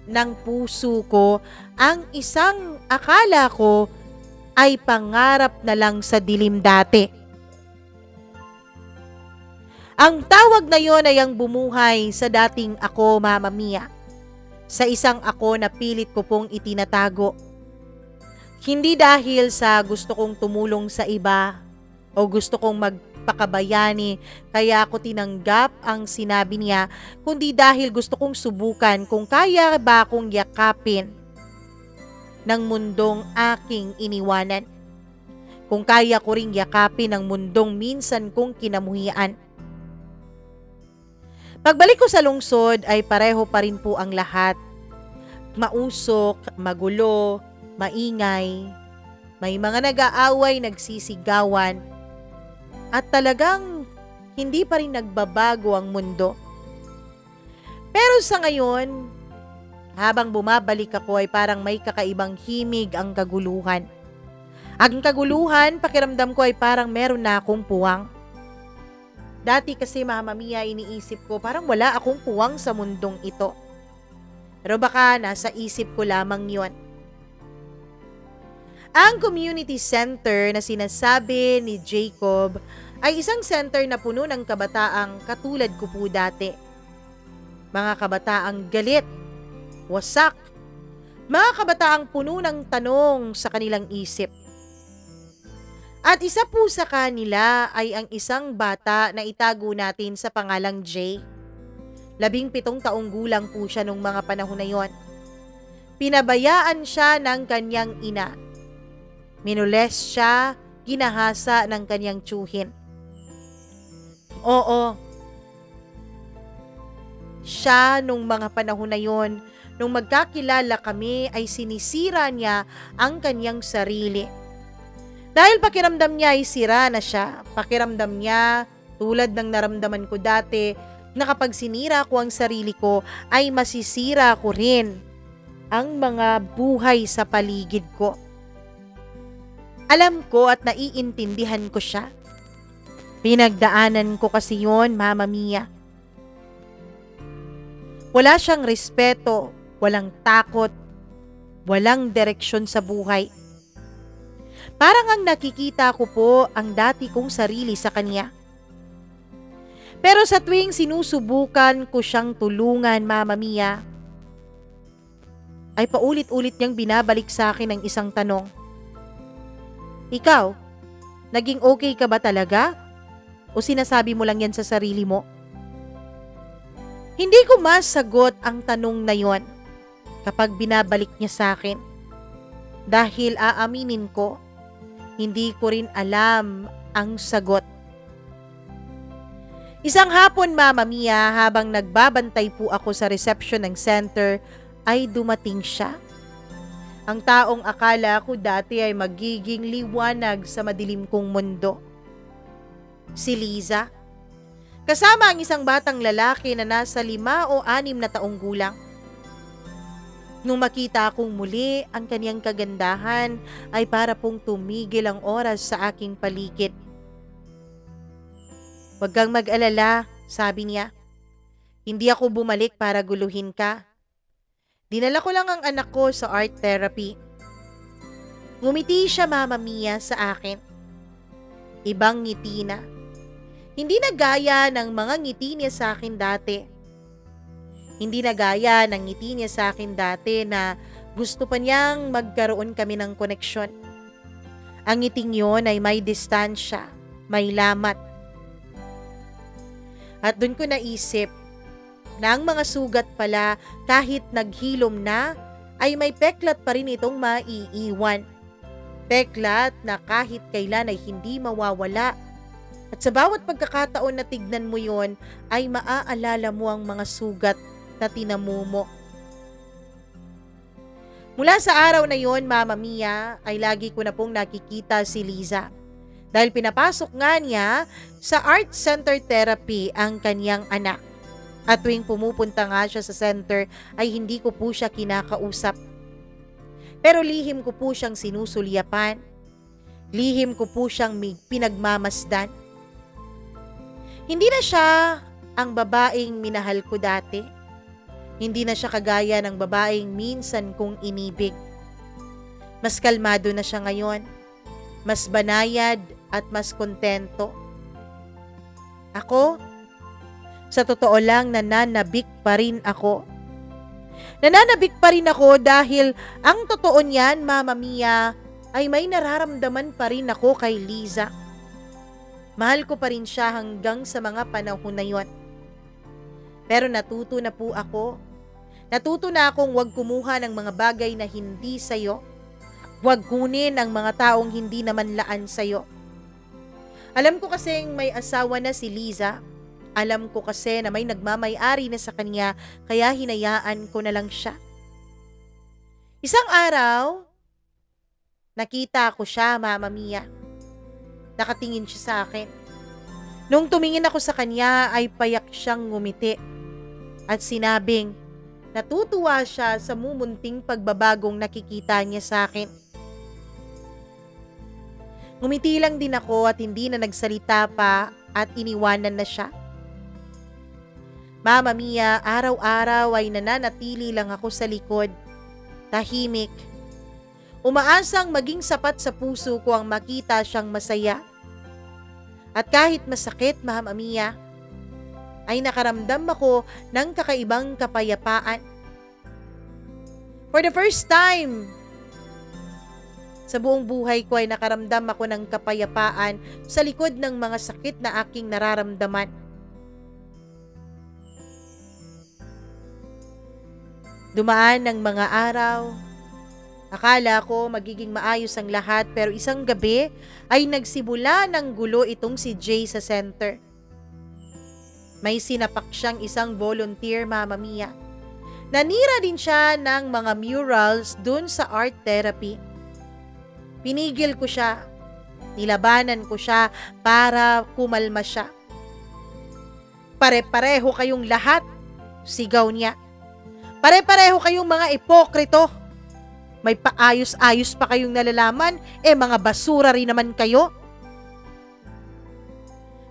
ng puso ko ang isang akala ko ay pangarap na lang sa dilim dati. Ang tawag na yon ay ang bumuhay sa dating ako, Mama Mia. Sa isang ako na pilit ko pong itinatago. Hindi dahil sa gusto kong tumulong sa iba o gusto kong magpakabayani kaya ako tinanggap ang sinabi niya, kundi dahil gusto kong subukan kung kaya ba akong yakapin ng mundong aking iniwanan. Kung kaya ko ring yakapin ang mundong minsan kong kinamuhian. Pagbalik ko sa lungsod ay pareho pa rin po ang lahat. Mausok, magulo, maingay, may mga nag-aaway, nagsisigawan, at talagang hindi pa rin nagbabago ang mundo. Pero sa ngayon, habang bumabalik ako ay parang may kakaibang himig ang kaguluhan. Ang kaguluhan, pakiramdam ko ay parang meron na akong puwang. Dati kasi, Mama Mia, iniisip ko parang wala akong puwang sa mundong ito. Pero baka nasa isip ko lamang yon. Ang community center na sinasabi ni Jacob ay isang center na puno ng kabataang katulad ko po dati. Mga kabataang galit, wasak, mga kabataang puno ng tanong sa kanilang isip. At isa po sa kanila ay ang isang bata na itago natin sa pangalang Jay. 17 taong gulang po siya nung mga panahon na yon. Pinabayaan siya ng kanyang ina. Minules siya, ginahasa ng kanyang tiyuhin. Oo, siya nung mga panahon na yon, nung magkakilala kami ay sinisira niya ang kanyang sarili. Dahil pakiramdam niya ay sira na siya, pakiramdam niya tulad ng naramdaman ko dati na kapag sinira ko ang sarili ko ay masisira ko rin ang mga buhay sa paligid ko. Alam ko at naiintindihan ko siya. Pinagdaanan ko kasi yon, Mama Mia. Wala siyang respeto, walang takot, walang direksyon sa buhay. Parang ang nakikita ko po ang dati kong sarili sa kanya. Pero sa tuwing sinusubukan ko siyang tulungan, Mama Mia, ay paulit-ulit niyang binabalik sa akin ang isang tanong. Ikaw, naging okay ka ba talaga? O sinasabi mo lang yan sa sarili mo? Hindi ko masagot ang tanong na yon kapag binabalik niya sa akin. Dahil aaminin ko, hindi ko rin alam ang sagot. Isang hapon, Mama Mia, habang nagbabantay po ako sa reception ng center, ay dumating siya. Ang taong akala ko dati ay magiging liwanag sa madilim kong mundo. Si Liza. Kasama ang isang batang lalaki na nasa 5 o 6 na taong gulang. Nung makita akong muli, ang kaniyang kagandahan ay para pong tumigil ang oras sa aking paligid. "Huwag kang mag-alala," sabi niya. "Hindi ako bumalik para guluhin ka. Dinala ko lang ang anak ko sa art therapy." Ngumiti siya, Mama Mia, sa akin. Ibang ngiti na. Hindi na gaya ng mga ngiti niya sa akin dati. Hindi na gaya ng ngiti niya sa akin dati na gusto pa niyang magkaroon kami ng koneksyon. Ang ngiting yon ay may distansya, may lamat. At doon ko naisip na ang mga sugat pala kahit naghilom na ay may peklat pa rin itong maiiwan. Peklat na kahit kailan ay hindi mawawala. At sa bawat pagkakataon na tignan mo yon ay maaalala mo ang mga sugat na tinamu mo. Mula sa araw na yon, Mama Mia, ay lagi ko na pong nakikita si Liza. Dahil pinapasok nga niya sa art center therapy ang kanyang anak. At tuwing pumupunta nga siya sa center ay hindi ko po siya kinakausap. Pero lihim ko po siyang sinusulyapan. Lihim ko po siyang pinagmamasdan. Hindi na siya ang babaeng minahal ko dati. Hindi na siya kagaya ng babaeng minsan kong inibig. Mas kalmado na siya ngayon. Mas banayad at mas kontento. Ako, sa totoo lang, nananabik pa rin ako. Nananabik pa rin ako dahil ang totoo niyan, Mama Mia, ay may nararamdaman pa rin ako kay Liza. Mahal ko pa rin siya hanggang sa mga panahon na yon. Pero natuto na po ako. Natuto na akong huwag kumuha ng mga bagay na hindi sayo. Huwag kunin ang mga taong hindi naman laan sayo. Alam ko kasing may asawa na si Liza. Alam ko kasi na may nagmamay-ari na sa kanya, kaya hinayaan ko na lang siya. Isang araw, nakita ko siya, Mama Mia. Nakatingin siya sa akin. Nung tumingin ako sa kanya ay payak siyang ngumiti at sinabing natutuwa siya sa mumunting pagbabagong nakikita niya sa akin. Ngumiti lang din ako at hindi na nagsalita pa at iniwanan na siya. Mama Mia, araw-araw ay nananatili lang ako sa likod, tahimik. Umaasang maging sapat sa puso ko ang makita siyang masaya. At kahit masakit, Mama Mia, ay nakaramdam ako ng kakaibang kapayapaan. For the first time sa buong buhay ko ay nakaramdam ako ng kapayapaan sa likod ng mga sakit na aking nararamdaman. Dumaan ng mga araw. Akala ko magiging maayos ang lahat pero isang gabi ay nagsimula ng gulo itong si Jay sa center. May sinapak siyang isang volunteer, Mama Mia. Nanira din siya ng mga murals dun sa art therapy. Pinigil ko siya. Nilabanan ko siya para kumalma siya. "Pare-pareho kayong lahat," sigaw niya. "Pare-pareho kayong mga ipokrito. May paayos-ayos pa kayong nalalaman, mga basura rin naman kayo."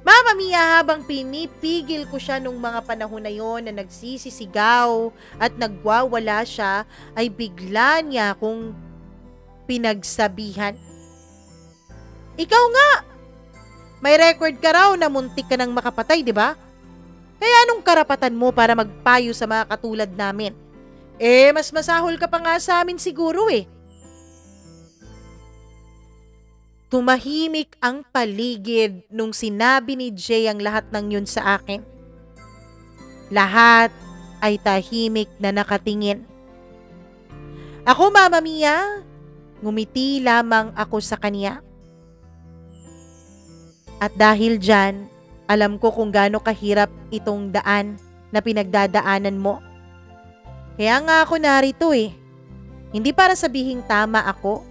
Mama Mia, habang pinipigil ko siya nung mga panahon na yon na nagsisisigaw at nagwawala siya, ay bigla niya akong pinagsabihan. "Ikaw nga! May record ka raw na muntik ka nang makapatay, di ba? Kaya anong karapatan mo para magpayo sa mga katulad namin? Mas masahol ka pa nga sa amin siguro eh." Tumahimik ang paligid nung sinabi ni Jay ang lahat ng yun sa akin. Lahat ay tahimik na nakatingin. Ako, Mama Mia, Ngumiti lamang ako sa kanya. At dahil dyan, alam ko kung gaano kahirap itong daan na pinagdadaanan mo. Kaya nga ako narito eh. Hindi para sabihing tama ako,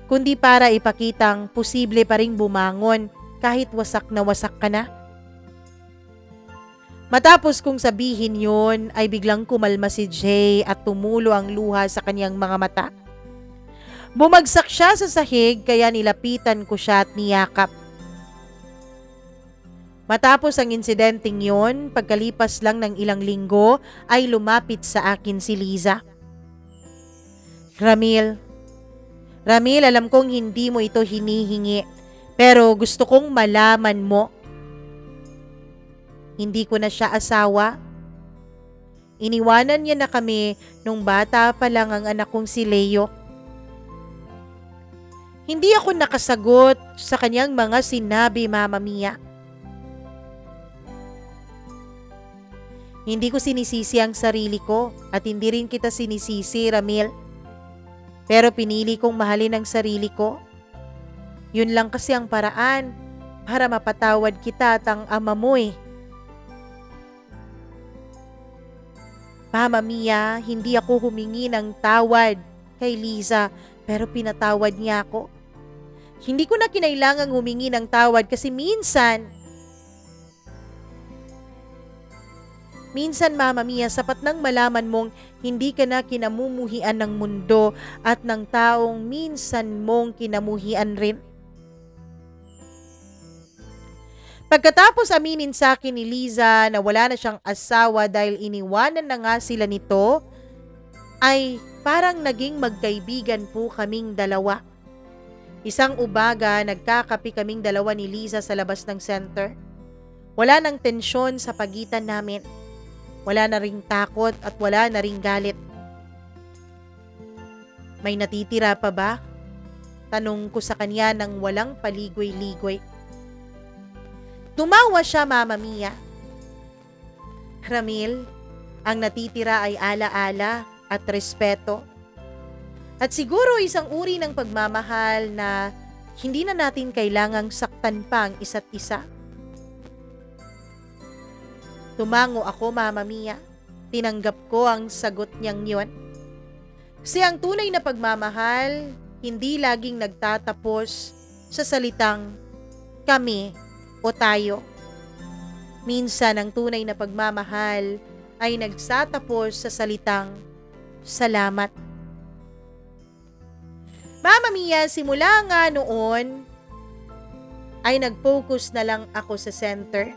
kundi para ipakitang posible pa ring bumangon kahit wasak na wasak ka na. Matapos kong sabihin yun ay biglang kumalma si Jay at tumulo ang luha sa kanyang mga mata. Bumagsak siya sa sahig kaya nilapitan ko siya at niyakap. Matapos ang insidenteng yon, pagkalipas lang ng ilang linggo ay lumapit sa akin si Liza. Ramil, alam kong hindi mo ito hinihingi, pero gusto kong malaman mo. Hindi ko na siya asawa. Iniwanan niya na kami nung bata pa lang ang anak kong si Leo. Hindi ako nakasagot sa kanyang mga sinabi, Mama Mia. Hindi ko sinisisi ang sarili ko at hindi rin kita sinisisi, Ramil. Pero pinili kong mahalin ang sarili ko. Yun lang kasi ang paraan para mapatawad kita at ang ama mo eh. Mama Mia, hindi ako humingi ng tawad kay Liza pero pinatawad niya ako. Hindi ko na kinailangang humingi ng tawad kasi minsan, Mama Mia, sapat nang malaman mong hindi ka na kinamumuhian ng mundo at ng taong minsan mong kinamuhian rin. Pagkatapos aminin sa akin ni Liza na wala na siyang asawa dahil iniwanan na nga sila nito, ay parang naging magkaibigan po kaming dalawa. Isang umaga, nagkakapi kaming dalawa ni Liza sa labas ng center. Wala nang tensyon sa pagitan namin. Wala na ring takot at wala na ring galit. May natitira pa ba? Tanong ko sa kanya nang walang paligoy-ligoy. Tumawa siya, Mama Mia. Ramil, ang natitira ay ala-ala at respeto. At siguro isang uri ng pagmamahal na hindi na natin kailangang saktan pa ang isa't isa. Tumango ako, Mama Mia. Tinanggap ko ang sagot niyang yun. Kasi ang tunay na pagmamahal, hindi laging nagtatapos sa salitang kami o tayo. Minsan ang tunay na pagmamahal ay nagsatapos sa salitang salamat. Mama Mia, simula nga noon ay nag-focus na lang ako sa center.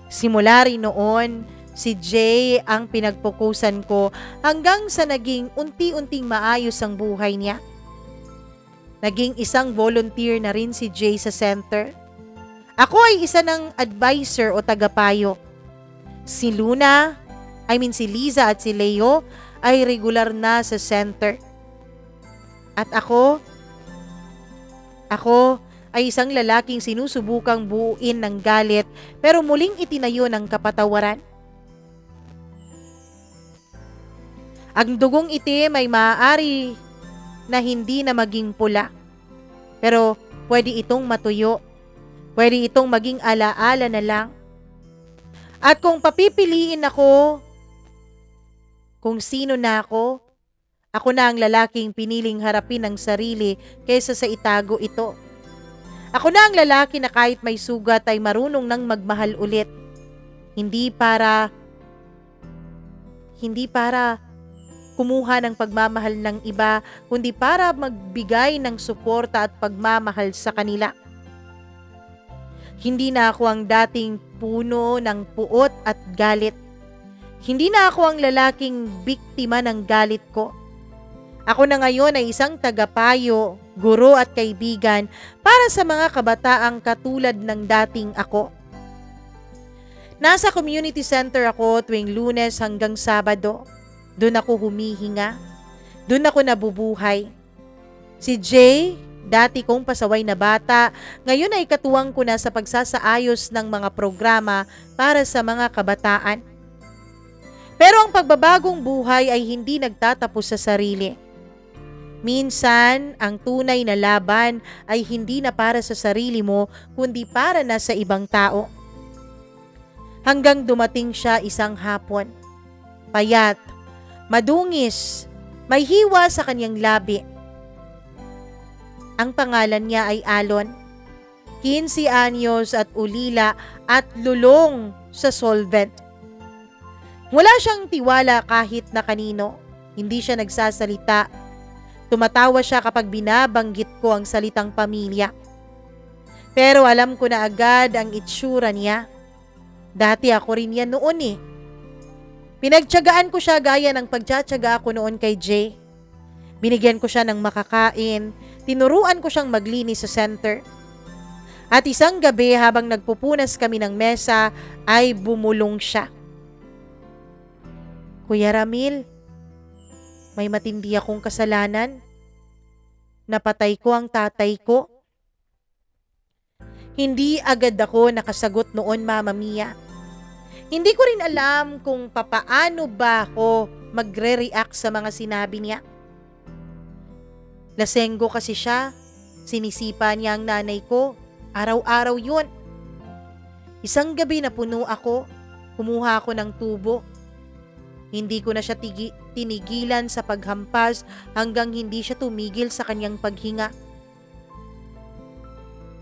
Simula rin noon, si Jay ang pinagpokusan ko hanggang sa naging unti-unting maayos ang buhay niya. Naging isang volunteer na rin si Jay sa center. Ako ay isa ng advisor o tagapayo. Si Liza at si Leo ay regular na sa center. At ako ay isang lalaking sinusubukang buuin ng galit pero muling itinayo ng kapatawaran. Ang dugong itim ay maaari na hindi na maging pula. Pero pwede itong matuyo. Pwede itong maging alaala na lang. At kung papipiliin ako kung sino na ako na ang lalaking piniling harapin ang sarili kaysa sa itago ito. Ako na ang lalaki na kahit may sugat ay marunong nang magmahal ulit. Hindi para kumuha ng pagmamahal ng iba, kundi para magbigay ng suporta at pagmamahal sa kanila. Hindi na ako ang dating puno ng puot at galit. Hindi na ako ang lalaking biktima ng galit ko. Ako na ngayon ay isang tagapayo, guro at kaibigan para sa mga kabataang katulad ng dating ako. Nasa community center ako tuwing Lunes hanggang Sabado. Doon ako humihinga. Doon ako nabubuhay. Si Jay, dati kong pasaway na bata, ngayon ay katuwang ko na sa pagsasaayos ng mga programa para sa mga kabataan. Pero ang pagbabagong buhay ay hindi nagtatapos sa sarili. Minsan, ang tunay na laban ay hindi na para sa sarili mo, kundi para na sa ibang tao. Hanggang dumating siya isang hapon. Payat, madungis, may hiwa sa kanyang labi. Ang pangalan niya ay Alon. 15 anyos at ulila at lulong sa solvent. Wala siyang tiwala kahit na kanino. Hindi siya nagsasalita. Tumatawa siya kapag binabanggit ko ang salitang pamilya. Pero alam ko na agad ang itsura niya. Dati ako rin yan noon eh. Pinagtiyagaan ko siya gaya ng pagtsatsaga ko noon kay Jay. Binigyan ko siya ng makakain, tinuruan ko siyang maglinis sa center. At isang gabi habang nagpupunas kami ng mesa ay bumulong siya. Kuya Ramil, may matindi akong kasalanan. Napatay ko ang tatay ko. Hindi agad ako nakasagot noon, Mama Mia. Hindi ko rin alam kung papaano ba ako magre-react sa mga sinabi niya. Lasenggo kasi siya. Sinisipa niya ang nanay ko. Araw-araw yun. Isang gabi na puno ako. Kumuha ako ng tubo. Hindi ko na siya tinigilan sa paghampas hanggang hindi siya tumigil sa kanyang paghinga.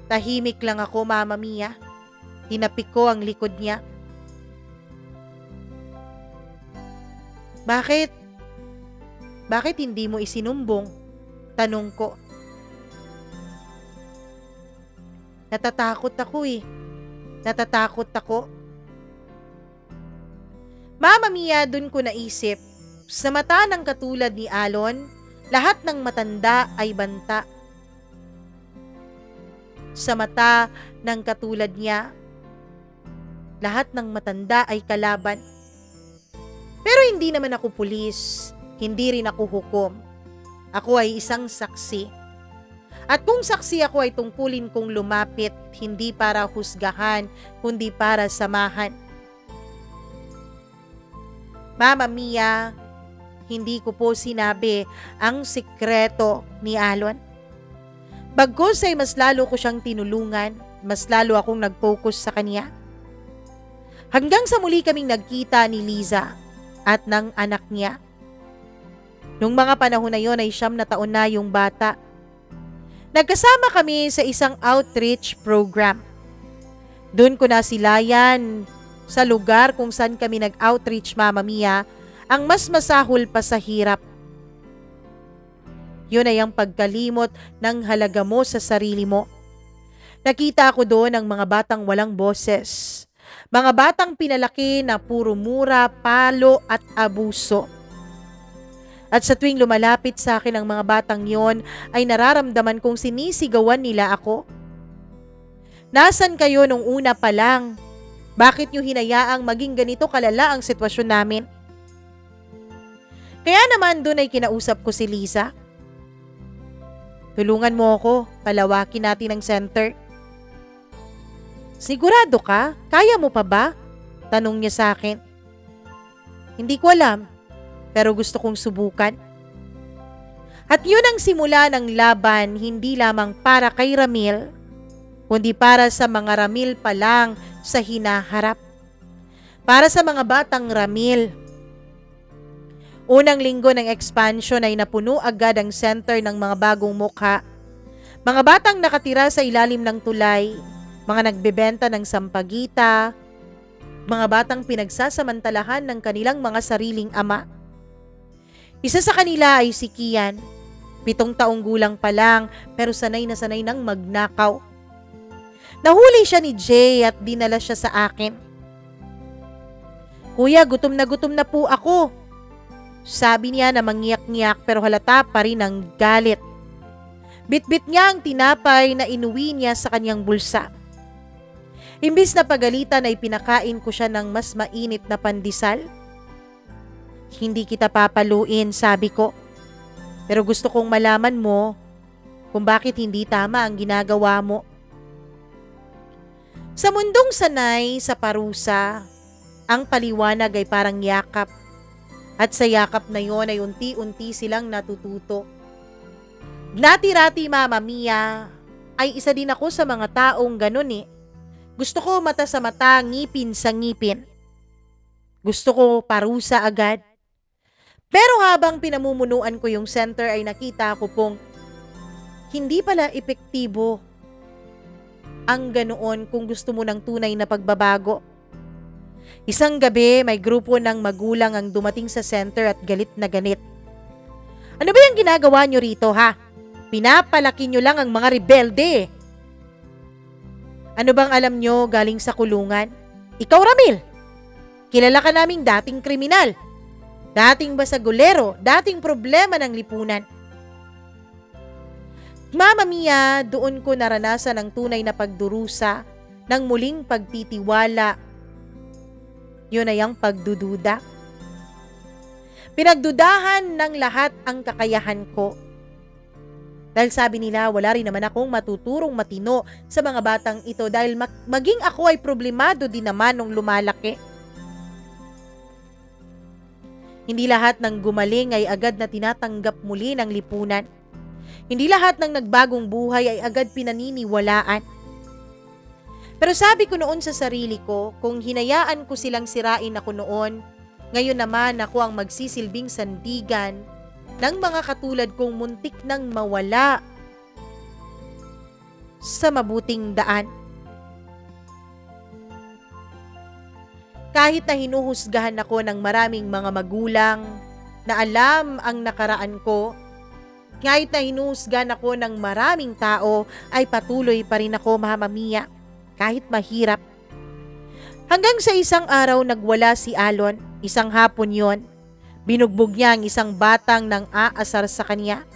Tahimik lang ako, Mama Mia. Tinapik ko ang likod niya. Bakit? Bakit hindi mo isinumbong? Tanong ko. Natatakot ako eh. Natatakot ako. Mama Mia, dun ko naisip, sa mata ng katulad ni Alon, lahat ng matanda ay banta. Sa mata ng katulad niya, lahat ng matanda ay kalaban. Pero hindi naman ako pulis, hindi rin ako hukom. Ako ay isang saksi. At kung saksi ako ay tungkulin kong lumapit, hindi para husgahan, kundi para samahan. Mama Mia, hindi ko po sinabi ang sikreto ni Alon. Bagkus ay mas lalo ko siyang tinulungan, mas lalo akong nag-focus sa kanya. Hanggang sa muli kaming nagkita ni Liza at ng anak niya. Nung mga panahon na yon ay 9 na taon na yung bata. Nagkasama kami sa isang outreach program. Doon ko nasilayan sa lugar kung saan kami nag-outreach, Mama Mia, ang mas masahol pa sa hirap. Yun ay ang pagkalimot ng halaga mo sa sarili mo. Nakita ko doon ang mga batang walang boses. Mga batang pinalaki na puro mura, palo at abuso. At sa tuwing lumalapit sa akin ang mga batang yon, ay nararamdaman kong sinisigawan nila ako. Nasaan kayo nung una pa lang? Bakit nyo hinayaang maging ganito kalala ang sitwasyon namin? Kaya naman doon ay kinausap ko si Liza. Tulungan mo ako, palawakin natin ang center. Sigurado ka? Kaya mo pa ba? Tanong niya sa akin. Hindi ko alam, pero gusto kong subukan. At yun ang simula ng laban, hindi lamang para kay Ramil, kundi para sa mga Ramil pa lang sa hinaharap. Para sa mga batang Ramil. Unang linggo ng expansion ay napuno agad ang center ng mga bagong mukha. Mga batang nakatira sa ilalim ng tulay, mga nagbebenta ng sampagita, mga batang pinagsasamantalahan ng kanilang mga sariling ama. Isa sa kanila ay si Kian, 7 taong gulang pa lang pero sanay na sanay ng magnakaw. Nahuli siya ni Jay at dinala siya sa akin. Kuya, gutom na po ako. Sabi niya na mangyak-ngyak pero halata pa rin ang galit. Bitbit niya ang tinapay na inuwi niya sa kanyang bulsa. Imbis na pagalitan ay pinakain ko siya ng mas mainit na pandesal. Hindi kita papaluin, sabi ko. Pero gusto kong malaman mo kung bakit hindi tama ang ginagawa mo. Sa mundong sanay sa parusa, ang paliwanag ay parang yakap. At sa yakap na yon ay unti-unti silang natututo. Dati-rati, Mama Mia, ay isa din ako sa mga taong ganun eh. Gusto ko mata sa mata, ngipin sa ngipin. Gusto ko parusa agad. Pero habang pinamumunuan ko yung center ay nakita ko pong hindi pala epektibo ang ganoon kung gusto mo ng tunay na pagbabago. Isang gabi, may grupo ng magulang ang dumating sa center at galit na ganit. Ano ba yung ginagawa nyo rito, ha? Pinapalaki nyo lang ang mga rebelde. Ano bang alam nyo galing sa kulungan? Ikaw, Ramil, kilala ka naming dating kriminal, dating basagulero, dating problema ng lipunan. Mama Mia, doon ko naranasan ang tunay na pagdurusa ng muling pagtitiwala. Yun ay ang pagdududa. Pinagdudahan ng lahat ang kakayahan ko. Dahil sabi nila, wala rin naman akong matuturong matino sa mga batang ito dahil maging ako ay problemado din naman nung lumalaki. Hindi lahat ng gumaling ay agad na tinatanggap muli ng lipunan. Hindi lahat ng nagbagong buhay ay agad pinaniniwalaan. Pero sabi ko noon sa sarili ko, kung hinayaan ko silang sirain ako noon, ngayon naman ako ang magsisilbing sandigan ng mga katulad kong muntik nang mawala sa mabuting daan. Kahit na hinuhusgahan ako ng maraming mga magulang na alam ang nakaraan ko, kahit na hinuhusgahan ako ng maraming tao, ay patuloy pa rin ako, Mama Mia, kahit mahirap. Hanggang sa isang araw nagwala si Alon, isang hapon yon. Binugbog niya ang isang batang nang aasar sa kanya.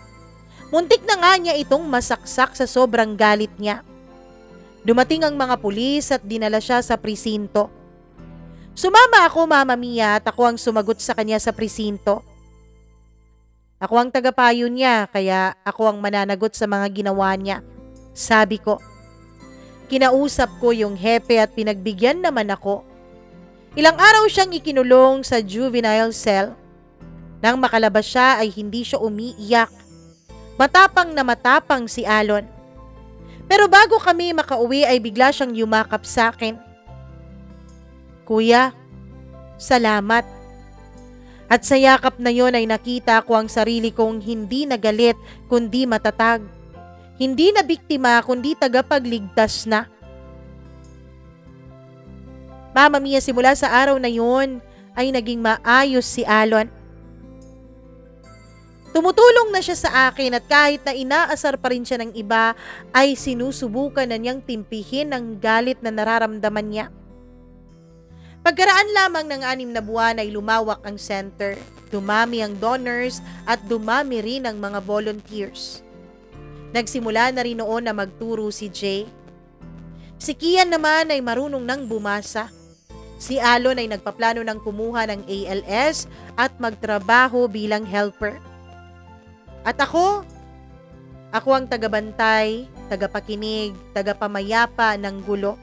Muntik na nga niya itong masaksak sa sobrang galit niya. Dumating ang mga pulis at dinala siya sa presinto. Sumama ako, Mama Mia, at ako ang sumagot sa kanya sa presinto. Ako ang tagapayo niya, kaya ako ang mananagot sa mga ginawa niya. Sabi ko. Kinausap ko yung hepe at pinagbigyan naman ako. Ilang araw siyang ikinulong sa juvenile cell. Nang makalabas siya ay hindi siya umiiyak. Matapang na matapang si Alon. Pero bago kami makauwi ay bigla siyang yumakap sa akin. Kuya, salamat. At sa yakap na yon ay nakita ko ang sarili kong hindi nagalit kundi matatag. Hindi na biktima kundi tagapagligtas na. Mama Mia, simula sa araw na yon ay naging maayos si Alon. Tumutulong na siya sa akin at kahit na inaasar pa rin siya ng iba, ay sinusubukan na niyang timpihin ang galit na nararamdaman niya. Pagkaraan lamang ng 6 na buwan ay lumawak ang center, dumami ang donors at dumami rin ang mga volunteers. Nagsimula na rin noon na magturo si Jay. Si Kian naman ay marunong nang bumasa. Si Alon ay nagpaplano ng kumuha ng ALS at magtrabaho bilang helper. At ako ang tagabantay, tagapakinig, tagapamayapa ng gulo.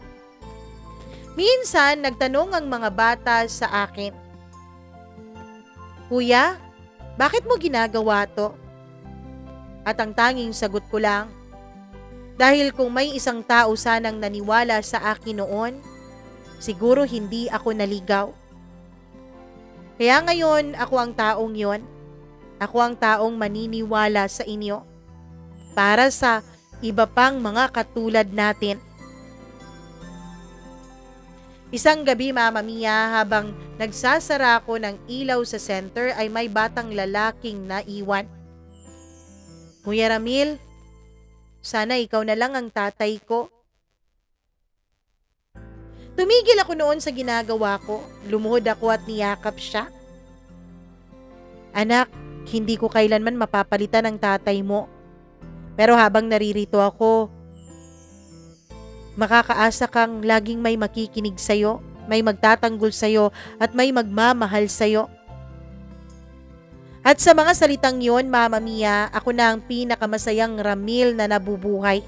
Minsan, nagtanong ang mga bata sa akin, Kuya, bakit mo ginagawa to? At ang tanging sagot ko lang, dahil kung may isang tao sanang naniwala sa akin noon, siguro hindi ako naligaw. Kaya ngayon, ako ang taong yon. Ako ang taong maniniwala sa inyo para sa iba pang mga katulad natin. Isang gabi, Mama Mia, habang nagsasara ako ng ilaw sa center ay may batang lalaking naiwan. Kuya Ramil, sana ikaw na lang ang tatay ko. Tumigil ako noon sa ginagawa ko. Lumuhod ako at niyakap siya. Anak, hindi ko kailanman mapapalitan ng tatay mo. Pero habang naririto ako, makakaasa kang laging may makikinig sa'yo, may magtatanggol sa'yo, at may magmamahal sa'yo. At sa mga salitang yon, Mama Mia, ako na ang pinakamasayang Ramil na nabubuhay.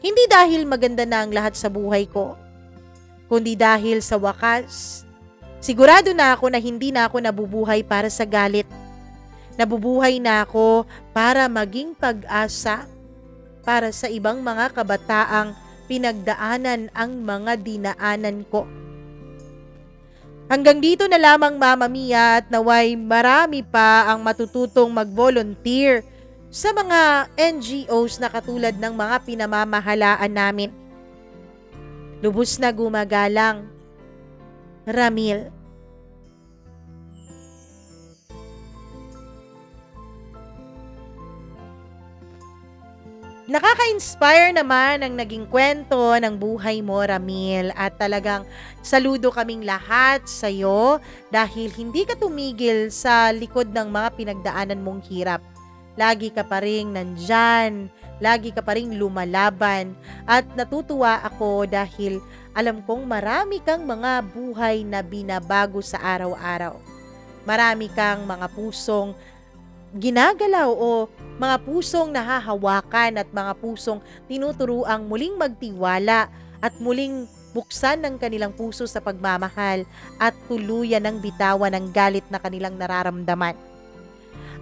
Hindi dahil maganda na ang lahat sa buhay ko, kundi dahil sa wakas, sigurado na ako na hindi na ako nabubuhay para sa galit. Nabubuhay na ako para maging pag-asa para sa ibang mga kabataang pinagdaanan ang mga dinaanan ko. Hanggang dito na lamang, Mama Mia, at naway marami pa ang matututong mag-volunteer sa mga NGOs na katulad ng mga pinamamahalaan namin. Lubos na gumagalang, Ramil. Nakaka-inspire naman ang naging kwento ng buhay mo, Ramil, at talagang saludo kaming lahat sa iyo dahil hindi ka tumigil sa likod ng mga pinagdaanan mong hirap. Lagi ka pa ring nandyan, lagi ka pa ring lumalaban, at natutuwa ako dahil alam kong marami kang mga buhay na binabago sa araw-araw. Marami kang mga pusong ginagalaw o mga pusong nahahawakan at mga pusong tinuturuang muling magtiwala at muling buksan ng kanilang puso sa pagmamahal at tuluyan ng bitawan ng galit na kanilang nararamdaman.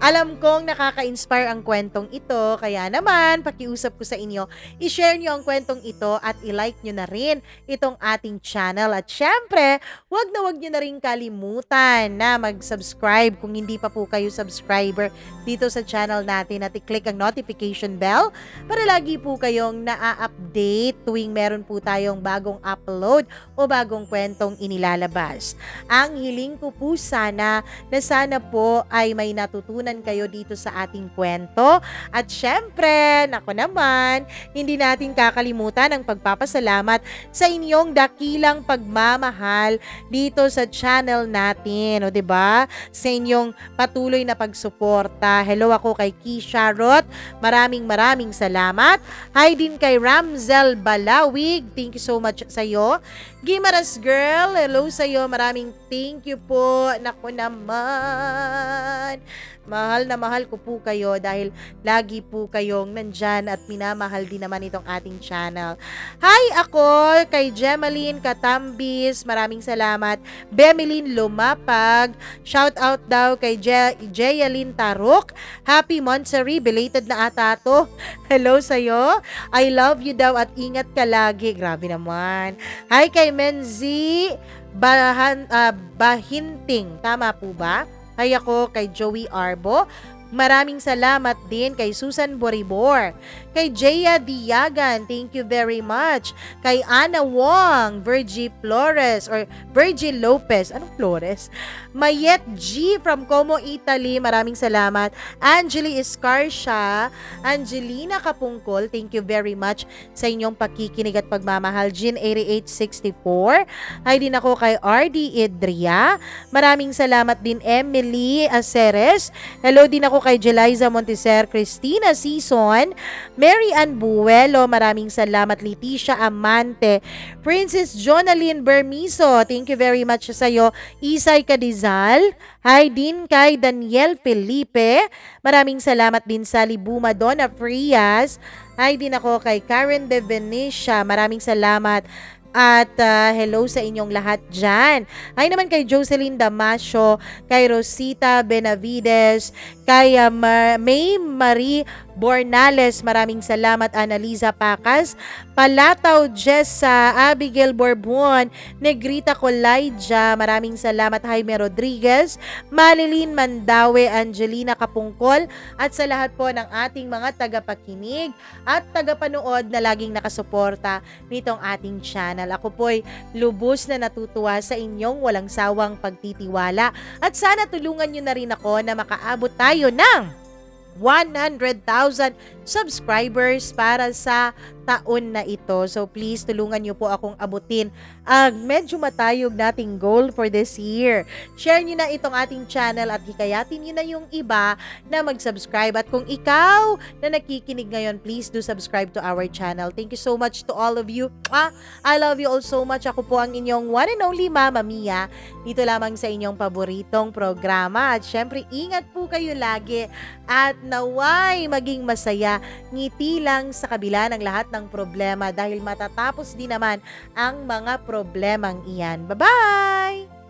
Alam kong nakaka-inspire ang kwentong ito, kaya naman pakiusap ko sa inyo, i-share nyo ang kwentong ito at i-like nyo na rin itong ating channel. At syempre, wag nyo na rin kalimutan na mag-subscribe kung hindi pa po kayo subscriber dito sa channel natin at i-click ang notification bell para lagi po kayong na-update tuwing meron po tayong bagong upload o bagong kwentong inilalabas. Ang hiling ko po sana po ay may natutunan kayo dito sa ating kwento. At syempre, nako naman, hindi natin kakalimutan ang pagpapasalamat sa inyong dakilang pagmamahal dito sa channel natin, o 'di ba? Sa inyong patuloy na pagsuporta. Hello ako kay Keisha Roth. Maraming salamat. Hi din kay Ramzel Balawig. Thank you so much sa iyo. Gimaras Girl, hello sa iyo. Maraming thank you po. Nako naman. Mahal na mahal ko po kayo dahil lagi po kayong nandyan at minamahal din naman itong ating channel. Hi ako kay Gemaline Katambis, maraming salamat. Bemeline Lumapag, shout out daw kay Jayalyn Tarok. Happy Montsary, belated na ata to. Hello sa'yo. I love you daw at ingat ka lagi. Grabe naman. Hi kay Menzi Bahinting, tama po ba? Hay ako kay Joey Arbo. Maraming salamat din kay Susan Boribor. Kay Jaya Diagan, thank you very much. Kay Ana Wong, Virgie Flores or Virgie Lopez. Anong Flores? Mayet G from Como, Italy. Maraming salamat. Angeli Escarcia, Angelina Kapungkol, thank you very much sa inyong pakikinig at pagmamahal. Jean 8864. Hay din ako kay RD Idria. Maraming salamat din Emily Aceres. Hello din ako kay Jeliza Monteser, Christina Sison, Mary Ann Buelo, maraming salamat. Leticia Amante, Princess Jonaline Bermiso, thank you very much sa iyo. Isay Kadizal, hi din kay Daniel Felipe, maraming salamat din sa Libuma Donna Frias, hi din ako kay Karen De Venecia, maraming salamat. At hello sa inyong lahat dyan. Ay naman kay Jocelyn Damasio, kay Rosita Benavides, kay May Marie Bornales, maraming salamat. Annalisa Pacas, Palataw Jessa, Abigail Borbon, Negrita Colaija, maraming salamat. Jaime Rodriguez, Marilyn Mandawe, Angelina Kapungkol, at sa lahat po ng ating mga tagapakinig at tagapanood na laging nakasuporta nitong ating channel. Ako po'y lubos na natutuwa sa inyong walang sawang pagtitiwala at sana tulungan nyo na rin ako na makaabot tayo ng 100,000 subscribers para sa taon na ito. So please tulungan niyo po akong abutin ang medyo matayog nating goal for this year. Share niyo na itong ating channel at hikayatin niyo na yung iba na mag-subscribe. At kung ikaw na nakikinig ngayon, please do subscribe to our channel. Thank you so much to all of you. I love you all so much. Ako po ang inyong one and only Mama Mia. Dito lamang sa inyong paboritong programa. At syempre, ingat po kayo lagi. At naway maging masaya, ngiti lang sa kabila ng lahat ng problema dahil matatapos din naman ang mga problemang iyan. Bye-bye!